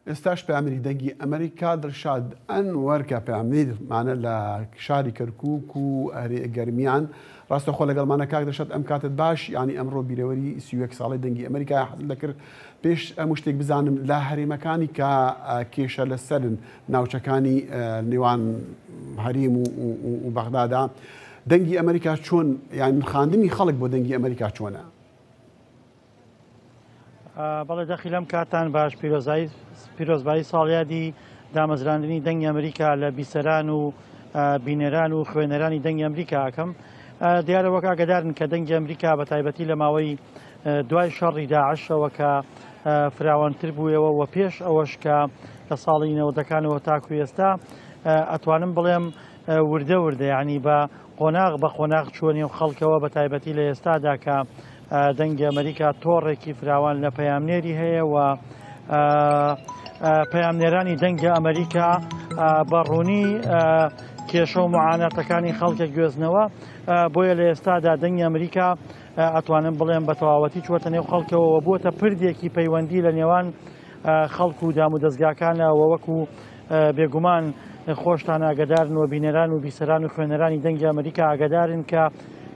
ئێستاش پەیامنێری دەنگی ئەمریکا دڵشاد ئەنوەر کە پەیامنێرمانە لە شاری کەرکووک و گەرمیان ڕاستەخۆ لەگەڵمانە کاک دەشێت ئەم کاتت باش ینی ئەمڕۆ بیرەوەری 31 ساڵی دەنگی ئەمریکا حەزم دەکرد پێش ئەم شتێک بزانم لە هەرێمەکانی کە کێشە لەسەرن ناوچەکانی نێوان هەرێم و بەغدادا دەنگی ئەمریکا چۆن یان خاندنی خەڵک بۆ دەنگی ئەمریکا چۆنە؟ بەڵێ دەخی لەم کاتان باش پیرۆزبایی ساڵیادی دامەزراندنی دەنگی ئەمریکا لە بیسەران و بینەران و خوێنەرانی دەنگی ئەمریکا ئەەکەم دیارە وەک ئاگدارن کە دەنگی ئەمریکا بە تایبەتی لە ماوەی دوای شەڕی داعشەوە کە فراوانتر بوویەوە و پێش ئەوەش کە لە ساڵی 90ەکانەوە تاکو ئێستا ئەتوانم بڵێم وردە یعنی بە قۆناغ چوونی و خەڵکەوە بە تایبەتی لە ئێستادا کە دەنگی ئەمریکا تۆڕێکی فراوان لە پەیامنێری هەیە و پەیامنێرانی دەنگی ئەمریکا بەڕوونی کێشە و معاناتەکانی خەڵکە گوێزنەوە بۆیە لە ئێستادا دەنگی ئەمریکا ئەتوانم بڵێم بە تەواوەتی چوەتە نێو خەڵکەوە بووە پردێکی پەیوەندی لە نێوان خەڵک و دام و دەستگاکانەوە وەکو بێگومان خۆشتان ئاگدارن و بینەران و بیسەران و خوێنەرانی دەنگی ئەمریکا ئاگدارن کە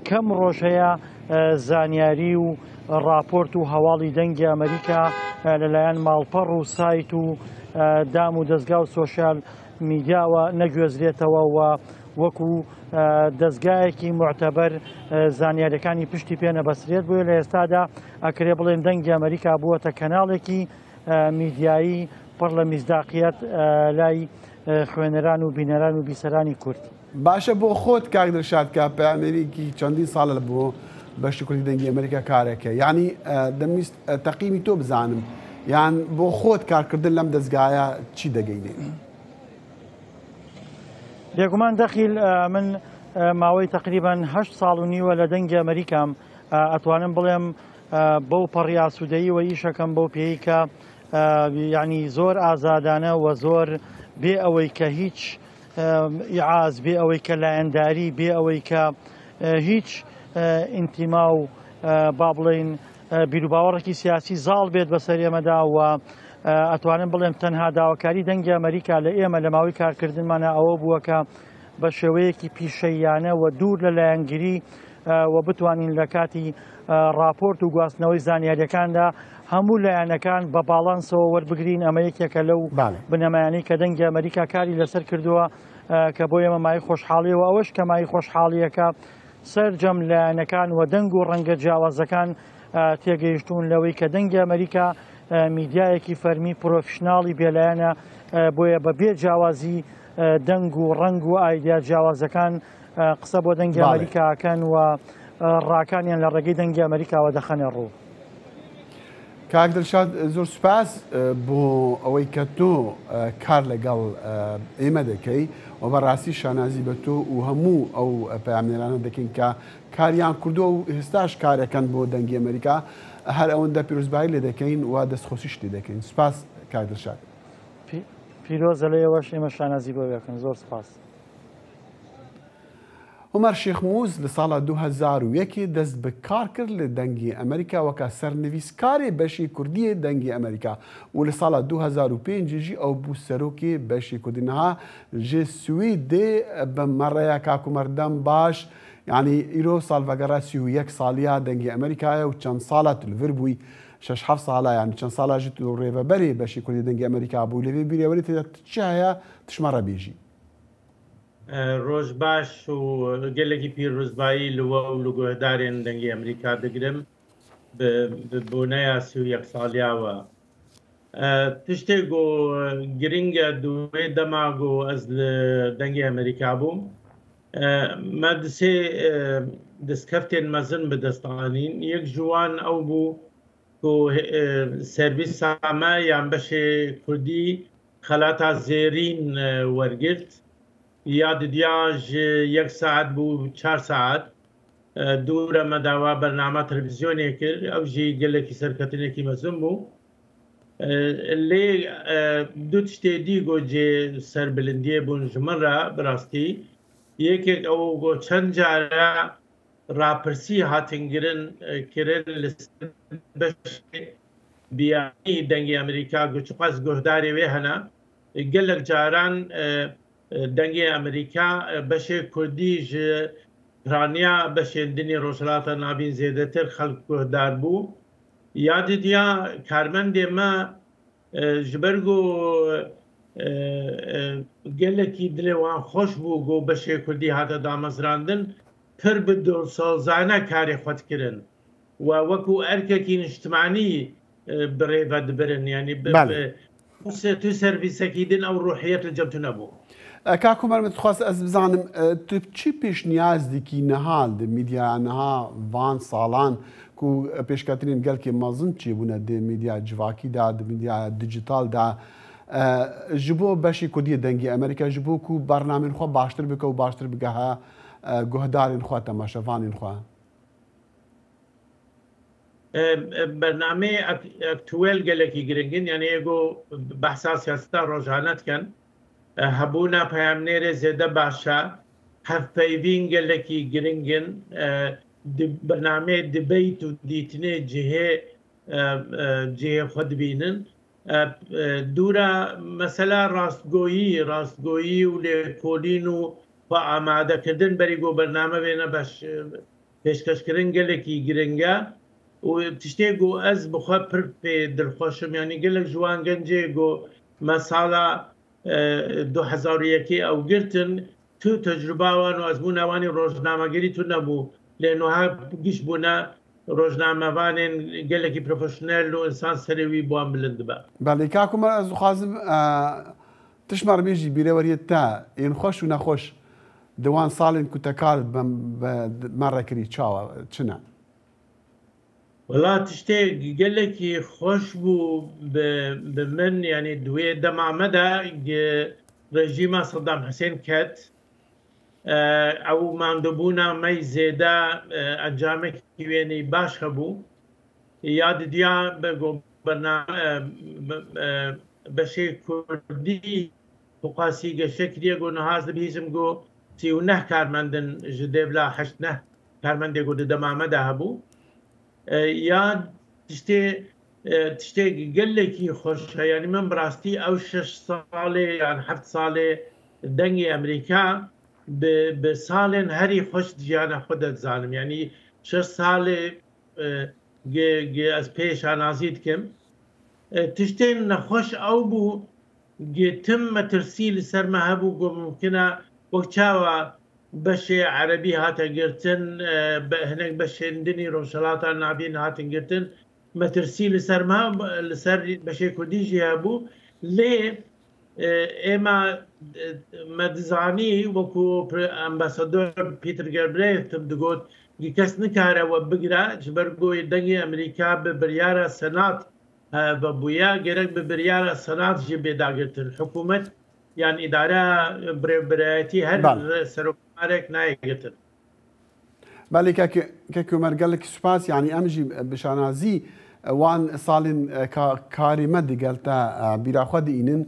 کەم ڕۆژ هەیە زانیاری و راپۆرت و هەواڵی دەنگی ئەمریکا لەلایەن ماڵپەڕ و سایت و دام و دەستگا و سۆشیال میدیاوە نەگوێزرێتەوە و وەکو دەستگایەکی معتەبەر زانیاریەکانی پشتی پێ نەبەسرێت بووە لە ئێستادا ئەکرێ بڵێن دەنگی ئەمریکا بووەتە کەناڵێکی میدیایی پڕ لە میزداقیەت لای خوێنەران و بینەران و بیسەرانی کورد. باشە بۆ خۆت کاک دڵشاد کە پەیامنێرێکی چەندین ساڵە بۆ بەشی کوردی دەنگی ئەمریکا کارەکە یعنی دەمویست تەقیمی تۆ بزانم یان بۆ خۆت کارکردن لەم دەستگایە چی دەگەینێ؟ بێگومان دەخیل من ماوەی تقریبان 8 ساڵ و نیوە لە دەنگی ئەمریکام ئەتوانم بڵێم بەو پەڕی ئاسوودەیی و ئیشەکەم بەو پێی کە یعنی زۆر ئازادانە و زۆر بێ ئەوەی کە هیچ ئیعاز بێ ئەوەی کە لایەنداری بێ ئەوەی کە هیچ ئینتیما و با بڵێن بیرروباوەڕێکی سیاسی زاڵ بێت بەسەر ئێمەدا و ئەتوانم بڵێم تەنها داواکاری دەنگی ئەمریکا لە ئێمە لە ماوەی کارکردنمانە ئەوە بووە کە بە شێوەیەکی پیشەیانە و دوور لە لایەنگیری و بتوانین لە کاتی راپۆرت و گواستنەوەی زانیاریەکاندا هەموو لایەنەکان بە باڵانسەوە وەربگرین. ئەمە یەکێکە لەو بنەمایانەی کە دەنگی ئەمریکا کاری لەسەر کردووە کە بۆ ئێمە مای خۆشحاڵیەوە. ئەوەش کە مای خۆشحاڵیەکە سەرجەم لایەنەکان و دەنگ و ڕەنگە جیاوازەکان تێگەیشتون لەوەی کە دەنگی ئەمریکا میدیایەکی فەرمی پرۆفشناڵی بێلایەنە بۆیە بە بێ جیاوازی دەنگ و ڕنگ و ئایدیا جیاوازەکان قسە بۆ دەنگی ئەمریکاکەن و ڕاکانیان لە ڕێگەی دەنگی ئەمریکاوە دەخەنێ ڕوو. کاک دڵشاد زۆر سوپاس بۆ ئەوەی کە تۆ کار لەگەڵ ئێمە دەکەی و بەڕاستی شانازی بە تۆ و هەموو ئەو پەیامنێرانە دەکەین کە کاریان کردووە و هێستاش کارەکەن بۆ دەنگی ئەمریکا هەر ئەوەندە پیرۆزبایی لێ دەکەین و دەستخۆشیش لێ دەکەین. سوپاس کاک دڵشاد. پیرۆزە لە ئێوەش ئێمە شانازی بۆ بکەن. زۆر سوپاس. عمەر شێخموز لە ساڵە 2001 دەست بە کار کرد لە دەنگی ئەمریکا وەکە سەرنویسکاری بەشی کوردیە دەنگی ئەمریکا و لە ساڵە 2005 ئەو بوو سەرۆکی بەشی کوردینەها ژێ سویدێ بە مەڕەیە کاکومەردەم باش یعنی ئیرۆ ساڵڤەگەڕە 31 ساڵیا دەنگی ئەمریکایە و چەند ساڵە تولڤر بووی 6 ساڵە یان چەند ساڵاژی ڕێبەبەری بەشی کوردی دەنگی ئەمریکا بوو لەوێ بیرەوەری تێدا چی هەیە تشمەڕە بێژی. ڕۆژ باش و گەلێکی پیرۆزبایی لەوە و لە گۆهدارێن دەنگی ئەمریکا دەگرم بۆنەیە 31 ساڵیاوە. تشتێک گۆ گرنگە دوێ دەماگۆ ئەس لە دەنگی ئەمریکا بووم مەدسێ دەستکەفتێن مەزن بەدەستانین یەک جوان ئەو بوو سەرویس سامە یان بەشێ کوردی خەلاتا زێرین وەرگرت یاددیاژ 1 ساعت بوو 4 ساعت دوورە مەداوا بەرنامە تەلەڤیزیۆنێ کرد ئەو ژی گەلێکی سەرکەوتنێکی مەزن بوو لێ دوو تشتێ دیگۆ جێ سەربلندیە بوون ژمەڕە بڕاستی یەکێک ئەو بۆ چەند جارە راپرسی هاتنگرن کرن لەسەر بەشی بیانی دەنگی ئەمریکا گوچقاس گۆهدارێ وێ هەنا گەلێک جاران دەنگی ئەمریکا بەشێ کوردیش پرانیا بەشێندنی ڕۆژهەڵاتە نابین زێدەتر خەڵک گۆهدار بوو یاددیا کارمەندێمە ji ber got gelekî dilê wan xweş bû got beşê Kurdî hate damezrandin pir bi dûrsozane karê xwe dikirin we wekû erkekî niştimanî bi rêve dibirin yanî tu servîsekî din ew ruhiyet li cem tu nebû. کاکومەر من دخواست ez bizanim tu çi pêşniyaz dikî niha di mîdya niha van salan ku pêşketinên gelkê mezin çêbûne dê mîdya civakî da di mîdya dijital da ji bo beşî Kurdiyê dengê Amerîka ji bo ku bernamên xwe baştir bike û baştir bigeha guhdarên xwe temaşevanên xwe. Bername aktuel gelekî giringin yani ego behsa siyaseta rojane dikin hebûna peyamnêrê zêde başa hevpeyvîn gelekî giringin bername dibeyt û dîtinê cihê xwe dibînin dûra mesela rastgoyî û lêkolîn û xwe amadekirdin berî got bername vêne pêşkeškirin gelekî giring e û tiştê got ez bi xwe pir pê dilxweşim yanî gelek ji wan gencê got me sala 2001 ew girtin tu tecrüba wan û ezbûna wanî rojnamegerî tu nebû lê niha giş bûne rojnamevanên gelekî profesyonel û insan serê wî bi wan bilind dibe. Belê Kakumer ez dixwazim tişmar bêjî bîrêweriyê te ên xweş û nexweş di wan salên ku te kar me rekirî çawa çi ne? Wela tiştê gelekî xweş bû bi min yanî duê dema me de rejîma Saddam Hüseyin ket ew mandebûna me zêde encamekî wênî baş hebû ya didiya beşê Kurdî xwaqasî geşekiriye got niha ez dibihîzim got 39 karmendin ji dêvla 89 karmendê got di dema me de hebû ya tiştê تشتێکی گەلێکی خۆشە ینی من بڕاستی ئەو 6 ساڵێ یان 7 ساڵێ دەنگی ئەمریکا بە ساڵێن هەری خۆش ژیانە خۆ دەتزانم ینی 6 ساڵێ ئەس پێشانازی دکەم تشتێن نەخۆش ئەو بوو گێتم مەترسی لەسەرمە هەبوو گۆ ممکنە وەک چاوە بەشێ عەربی هاتە گرتن هەنێک بە شێندنی ڕۆژهەڵاتان نابین هاتن گرتن مەترسی لەسەرما لەسەر بەشێ کوردیژی هەبوو لێ ئێمە مەدزانی وەکو ئەمباسەدۆر پیتر گەربرێتم دەگوت کەس نکارەوە بگرە ژبەرگۆی دەنگی ئەمریکا بە بڕیارە سەنات بە بووە گەرەک بە بڕیارە سەنات ژی بێداگرتن حکوومەت یان ئیدارە برایەتی هەر سەرۆکارێک نایگرتن. بالێ کەکومەرگەلێک سوپاس یعنی ئەمژی بشانازی وان ساڵین کاریمە دیگەلتە بیراخوا دئینن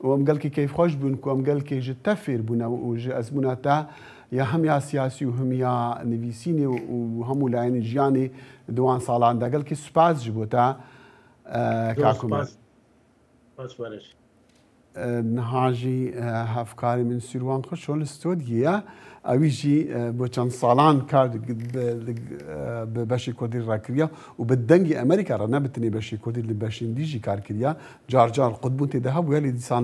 وەم گەلکی کەیفخۆش بوون کۆم گەلکێ ژ تەفێر بوونە و ژ ئەزمونەتە یا هەم یا سیاسی و هەم یا نویسینی و هەموو لایەنی ژیانی دوان ساڵان دەگەلکی سوپاس ji بۆ تا کاکومەر نهاژی هەفکاری من سیروان خۆش شۆ لە ستۆدیە ئەویژی بۆ چەند ساڵان کار بە بەشی کوردی ڕاکردە و بە دەنگی ئەمریکا ڕە نەبتنێ بەشی کوردی لە بەشیندیژی کارکردە جارجار قوتبوون تێدا هەبوو هەلی دیسان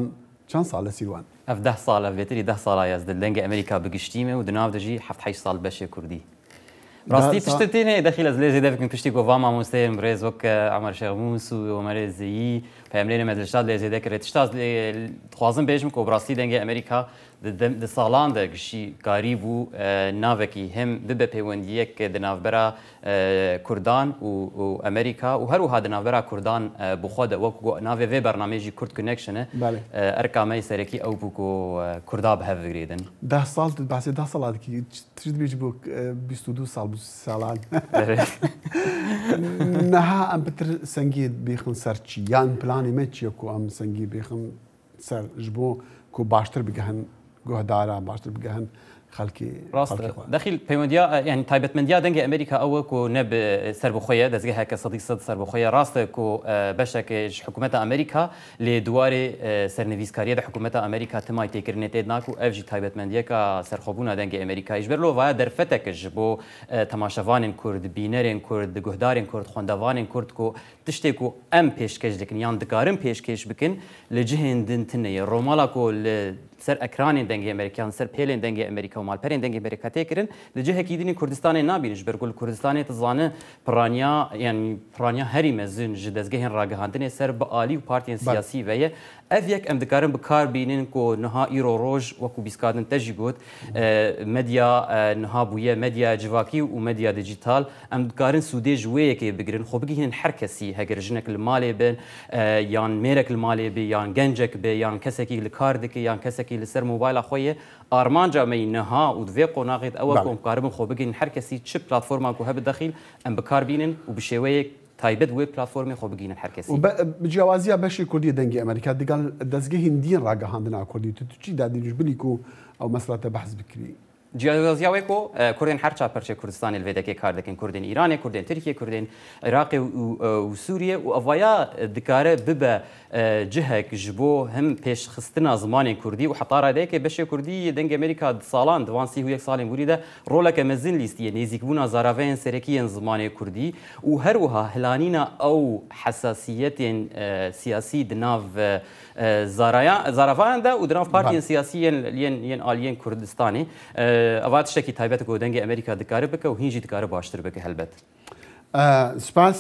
چەند ساڵ لە سیروان ئەف 10 ساڵە بێتری 10 ساڵە یازدە دەنگی ئەمریکا بگشتیمە و دناو دەژی 7 ساڵ بەشی کوردی ڕاستی تشتێنێ دەخی لە لێ زێدە بکەن پشتی گۆڤ مامۆستەیە برێز وەک ئەمەر شەغموس و ئۆمەرێ زەیی پەیاملێنە مەدرسات لێ زێدە کرێت تشتاز خوازم بێژم کۆ بڕاستی دەنگی ئەمریکا دە ساڵان دەگشی کاری بوو ناوێکی هەم ببە پەیوەندیەک دەناوبەرە کوردان و ئەمریکا و هەروها دەناوبەرە کوردان بخۆ وەکو ناوێ وێ بەرنامێژی کورد کنێکشنە ئەرکامەی سەرەکی ئەو بوو کۆ کوردا بەهەڤگرێدن 10 ساڵ باسی 10 ساڵاتکی ترت بێژ بۆ 22 ساڵ ساڵان نەها ئەم پتر سەنگی بێخن سەرچی یان پلانی مە چییە کۆ ئەم سەنگی بێخن سەر ji بۆ کۆ باشتر بگەهن گۆهدارە باشتر بگەهن خەڵکی دەخیل پەیوەندیا یعنی تایبەتمەندیا دەنگی ئەمریکا ئەوە کۆ نەب سەر بخۆیە دەستگەهەکە سەدی سەد سەر بخۆیە ڕاستە کۆ بەشێکش حکوومەتە ئەمریکا لێ دوارێ سەرنویسکاریە دە حکوومەتە ئەمریکا تمای تێکردنێت تێت ناک و ئەڤژی تایبەتمەندیەکە سەرخۆبوونا دەنگی ئەمریکایش بەرلۆ وایە دەرفەتێکش بۆ تەماشەوانین کورد بینەرێن کورد گوهدارین کورد خوێندەوانین کورد کۆ تشتێک و ئەم پێشکەش دەکەن یان دکارن پێشکەش بکەن لە جهێندنتنەیە ڕۆماڵا کۆ لە سەر ئەکرانین دەنگی ئەمریکان سەر پێلێن دەنگی ئەمریکا و ماڵپەرێن دەنگی ئەمریکا تێکردن لە جهێکی دینی کوردستانی نابینش بەرگول کوردستانی تزانە پڕانیا یعنی پڕانیا هەری مەزن ji دەستگەهێن ڕاگەهاندنێ سەر بە ئالی و پارتیên سیاسی وەیە ئەv یەک ئەم دikarin بکار بینن کۆ niha îro roj wekû bîskadin te jî got medya niha bûye medya civakî û medya dijîtal em dikarin sûdê ji wê yekê bigirin xwe bigihînin her kesî heger jinek li malê bin yan mêrek li malê bê yan gencek bê yan kesekî li kar dike yan kesekî li ser mobayla xwe ye armanca me niha û divê qonaxê ew ku em karibin xwe bigihînin her kesî çi platforma ku hebe dexîl em bikar bînin û bi şêweyek تایبەت وێ پلتفۆرمی خۆ بگینن هەر کەسی بجیاوازیە بەشی کوردی دەنگی ئەمریکا دیگەڵ دەستگەهی هندیین ڕاگەهاندنا کوردی چی دادینش بلیک و ئەو مەسلاتە بەحث بکری جیاوازیاوێک و کوردین هەر چاپەرچێ کوردستانی لێدەکەی کار دەکەن کوردین ئیرانێ کوردین ترکیە کوردین عێراقی و سووریە و ئەڤایە دکارە ببە جهێک ji بۆ هەم پێشخستنا زمانی کوردی و حتاڕادەیەکێ بەشێ کوردی دەنگی ئەمریکا ساڵان دوانسی و یەک ساڵین بوریدا ڕۆڵەکە مەزن لیستیە نێزیکبوونا زاراڤەیەن سەرەکیەن زمانی کوردی و هەروەها هلانینە ئەو حساسیەتێن سیاسی دناو زاراڤاندا و دناو پارتیên سیاسیên yên aliyên Kurdistanê ئەوا تشتێکی تایبەت کۆ دەنگی ئەمریکا دکارە بکە و هینجی دکارە باشتر بکە هەلبەت سپاس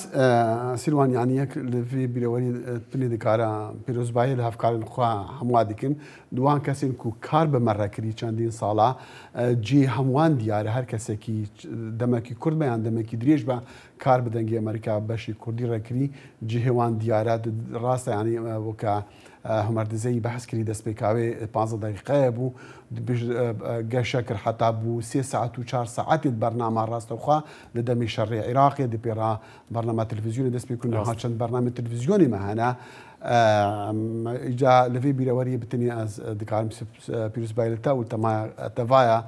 سیروان یعنی یەک لەvê بیرەوەری پنێ دکارە پیرۆزبایی لە هەفکارن خوا هەموا دیکن دوان کەسین کو کار بە مەڕەکردی چەندین ساڵە جێ هەمووان دیارە هەر کەسێکی دەمەکی کورد بەیان دەمەکی درێژ بە کار بە دەنگی ئەمریکا بەشی کوردی ڕێکردی جێهێوان دیارە ڕاستە ینی وەکە هەمەردزەی بەحسکردی دەستپێکاوێ 15 دقیقەیە بوو گەشە کرد حتا بوو 3 ساعت و 4 ساعتێت بەرنامە ڕاستەوخوا لە دەمی شەڕێ عێراقی دپێرا بەرنامە تەلڤیزیۆنی دەستپێکردنها چەند بەرنامە تەلڤیزیۆنی مەهانە ئیجا لەvê بیرەوەری بتنی ئەس دکارم پیرۆزبایلتە و تەڤایە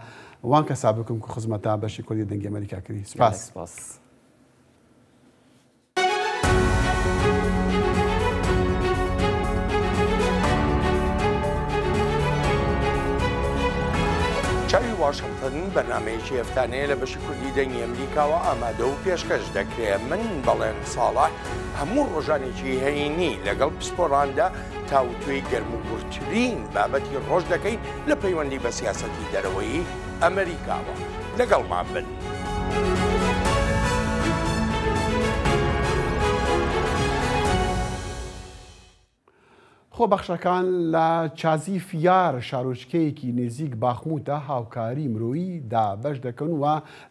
وان کەسا بکەم کە خزمەتە بەشی کوردی دەنگی ئەمریکا کردی سپاس واشنطن بەرنامەیەکی هەفتانەیە لە بەشی کوردی دەنگی ئەمریکاوە ئامادە و پێشکەش دەکرێت. من بەڵێن ساڵح هەموو ڕۆژانێکی هەینی لەگەڵ پسپۆڕاندا تاوتوێی گەرموگورترین بابەتی ڕۆژ دەکەین لە پەیوەندی بە سیاسەتی دەرەوەی ئەمریکاوە. لەگەڵمان بن. خۆبەخشەکان لە چازی فیار شارۆچکەیەکی نزیک باخموتە هاوکاری مرۆییدا بەش دەکەن و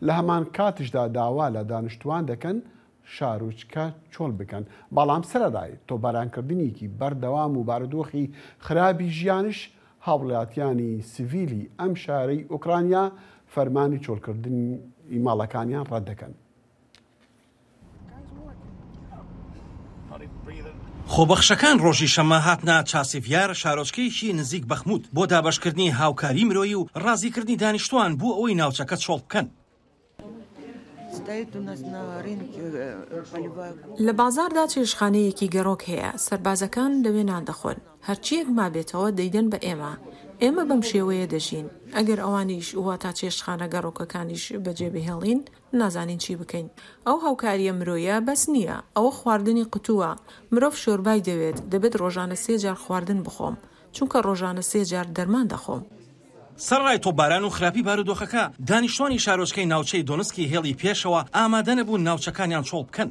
لە هەمان کاتشدا داوا لە دانیشتوان دەکەن شارۆچکە چۆڵ بکەن. بەڵام سەرەدای تۆبارانکردنیکی بەردەوام و بارودۆخی خراپی ژیانش هاوڵاتیانی سڤیلی ئەم شارەی ئوکرانیا فەرمانی چۆڵکردنی ماڵەکانیان ڕەت دەکەن. خۆبەخشەکان ڕۆژی شەمە هاتنە چاسیڤیار شارۆچکەیەکی نزیک بەخموت بۆ دابەشکردنی هاوکاری مرۆیی و ڕازیکردنی دانیشتوان بۆ ئەوەی ناوچەکە چۆڵ بکەن. لە بازاردا چێشخانەیەکی گەڕۆک هەیە، سەربازەکان لەوێ نان دەخۆن، هەرچیەک مابێتەوە دەیدەن بە ئێمە بەم شێوەیە دەژین. ئەگەر ئەوانیش وا تا چێشخانە گەڕۆکەکانیش بەجێ بهێڵین نازانین چی بکەین. ئەو هاوکاریە مرۆیە بەس نییە، ئەوە خواردنی قوتووە. مرۆڤ شۆربای دەبێت ڕۆژانە 3 جار خواردن بخۆم، چونکە ڕۆژانە 3 جار دەرمان دەخۆم. سەرڕای تۆباران و خراپی بارودۆخەکە دانیشتوانی شارۆچکەی ناوچەی دۆنسکی هێڵی پێشەوە ئامادە نەبوون ناوچەکانیان چۆڵ بکەن.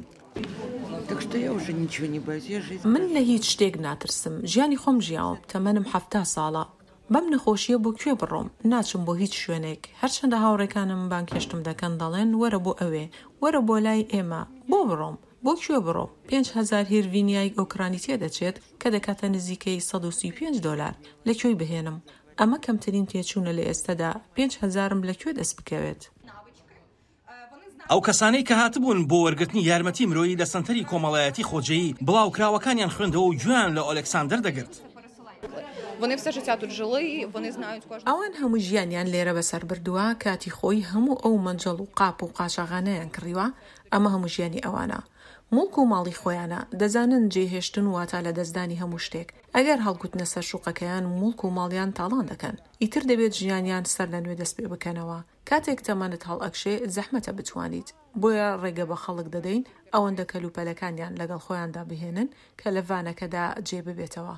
من لە هیچ شتێک ناترسم، ژیانی خۆم ژیاوم، تەمەنم 70 ساڵە. بەم نەخۆشیە بۆ کوێ بڕۆم؟ ناچم بۆ هیچ شوێنێک. هەرچەندە هاوڕێکانم بانکێشتم دەکەن دەڵێن وەرە بۆ ئەوێ، وەرە بۆ لای ئێمە. بۆ بڕۆم؟ بۆ کوێ بڕۆم؟ 5000 هێرڤینیای ئۆکرانی تێدەچێت کە دەکاتە نزیکەی $135. لەکوێی بهێنم؟ ئەمە کەمترین تێچوونە لە ئێستادا. 5000م لەکوێ دەست بکەوێت؟ ئەو کەسانەی کە هاتبوون بۆ وەرگرتنی یارمەتی مرۆیی لە سنتەری کۆمەڵایەتی خۆجەیی بڵاوکراوەکانیان خوێندەوە و گویان لە ئۆلێکساندەر دەگرت. ئەوان هەموو ژیانیان لێرە بەسەر بردووە، کاتی خۆی هەموو ئەو مەنجەڵ و قاپ و قاچاغانەیان کڕیوە. ئەمە هەموو ژیانی ئەوانە. مڵک و ماڵی خۆیانە، دەزانن جێهێشتن واتە لە دەستدانی هەموو شتێک. ئەگەر هەڵگوتنە سەر شوقەکەیان مڵک و ماڵیان تاڵان دەکەن. ئیتر دەبێت ژیانیان سەر لە نوێ دەست پێ بکەنەوە. کاتێک تەمەنت هەڵ ئەکشێ زەحمەتە بتوانیت. بۆیە ڕێگە بە خەڵک دەدەین ئەوەندە کەلوپەلەکانیان لەگەڵ خۆیاندا بهێنن کە لە ڤانەکەدا جێ ببێتەوە.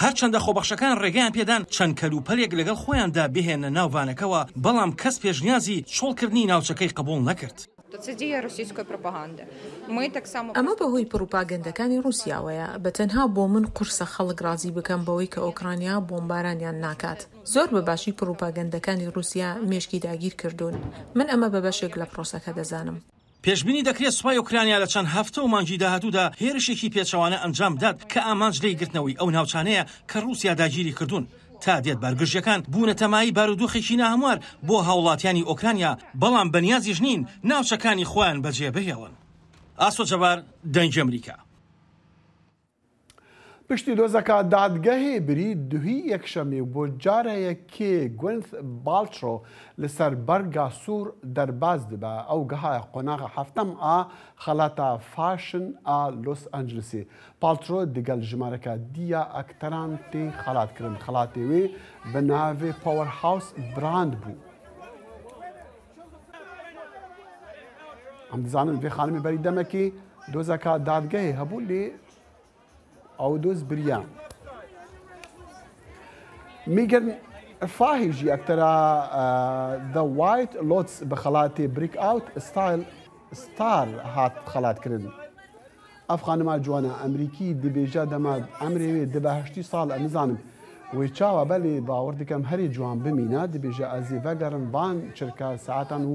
هەرچەندە خۆبەخشەکان ڕێگەیان پێدان چەند کەلوپەلێک لەگەڵ خۆیاندا بهێنە ناوڤانەکەەوە، بەڵام کەس پێشنیازی چۆڵکردنی ناوچەکەی قبول نەکرد. ئەمە بەهۆی پروپاگەندەکانی رووسیاوەیە. بە تەنها بۆ من قورسە خەڵک ڕازی بکەم بەوەی کە ئۆکرانیا بۆمبارانیان ناکات. زۆر بە باشی پروپاگەندەکانی رووسیا مێشکی داگیر کردوون. من ئەمە بە بەشێک لە پرۆسەکە دەزانم. پێشبینی دەکرێت سوپای ئۆکرانیا لە چەند هەفتە و مانگی داهاتوودا هێرشێکی پێچەوانە ئەنجام داد کە ئامانج لێی گرتنەوەی ئەو ناوچانەیە کە رووسیا داگیری کردوون. تا دێت بارگژیەکان بوونە تەمایی بارودۆخێکی ناهەموار بۆ هاوڵاتیانی ئۆکرانیا، بەڵام بەنیازیش نین ناوچەکانی خۆیان بەجێ بهێڵن. ئاسۆ جەبار، دەنگی ئەمریکا. پشتی دۆزەکە دادگەهێ بری دوهی یەکشەمێ بۆ جارەیەکێ گوێنث باڵترۆ لەسەر بەرگا سوور دەرباز دەبە. ئەو گەهایە قۆناغە هەفتەم ئا خەڵاتە فاشن ئا لۆس ئەنجلسی. پاڵترۆ دەگەل ژمارەکە دیە ئەکتەران تێ خەڵاتکردن. خەڵاتێ وێ بە ناوێ پاوەر هاوس براند بوو. ئەم دەزانن vê خانمی بەری دەمەکی دۆزەکە دادگەهێ هەبوو لێ ئەو دۆز بریان. میگەن فاهیژی ئەکتەرە The White Lotus بە خەڵاتی بریک ئاوت ستار هات خەڵاتکردن. ئەف خانما جوانە ئەمریکی دەبێژە دەما ئەمرێوێ دەبەهشتی ساڵ ئەنزانم وی چاوە بەلێ باوەڕ دەکەم هەری جوان بمینە دەبێژە ئەزیڤەگەرن بان چرکە ساعتان و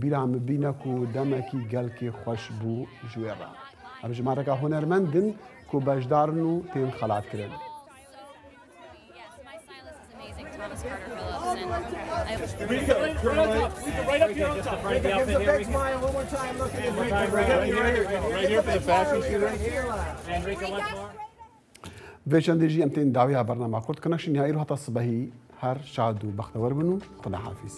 بیرام ببینەک و دەمەکی گەلکی خۆش بوو ژوێڕە. ئەم ژمارەکە هونەرمەندن و بەشدارن و تێن خەڵاتکردن. vê çendêjî em tên dawiya bernama Kurd kinexin ya îro heta sibehî her şad û bextewar bin û xweda hafîz.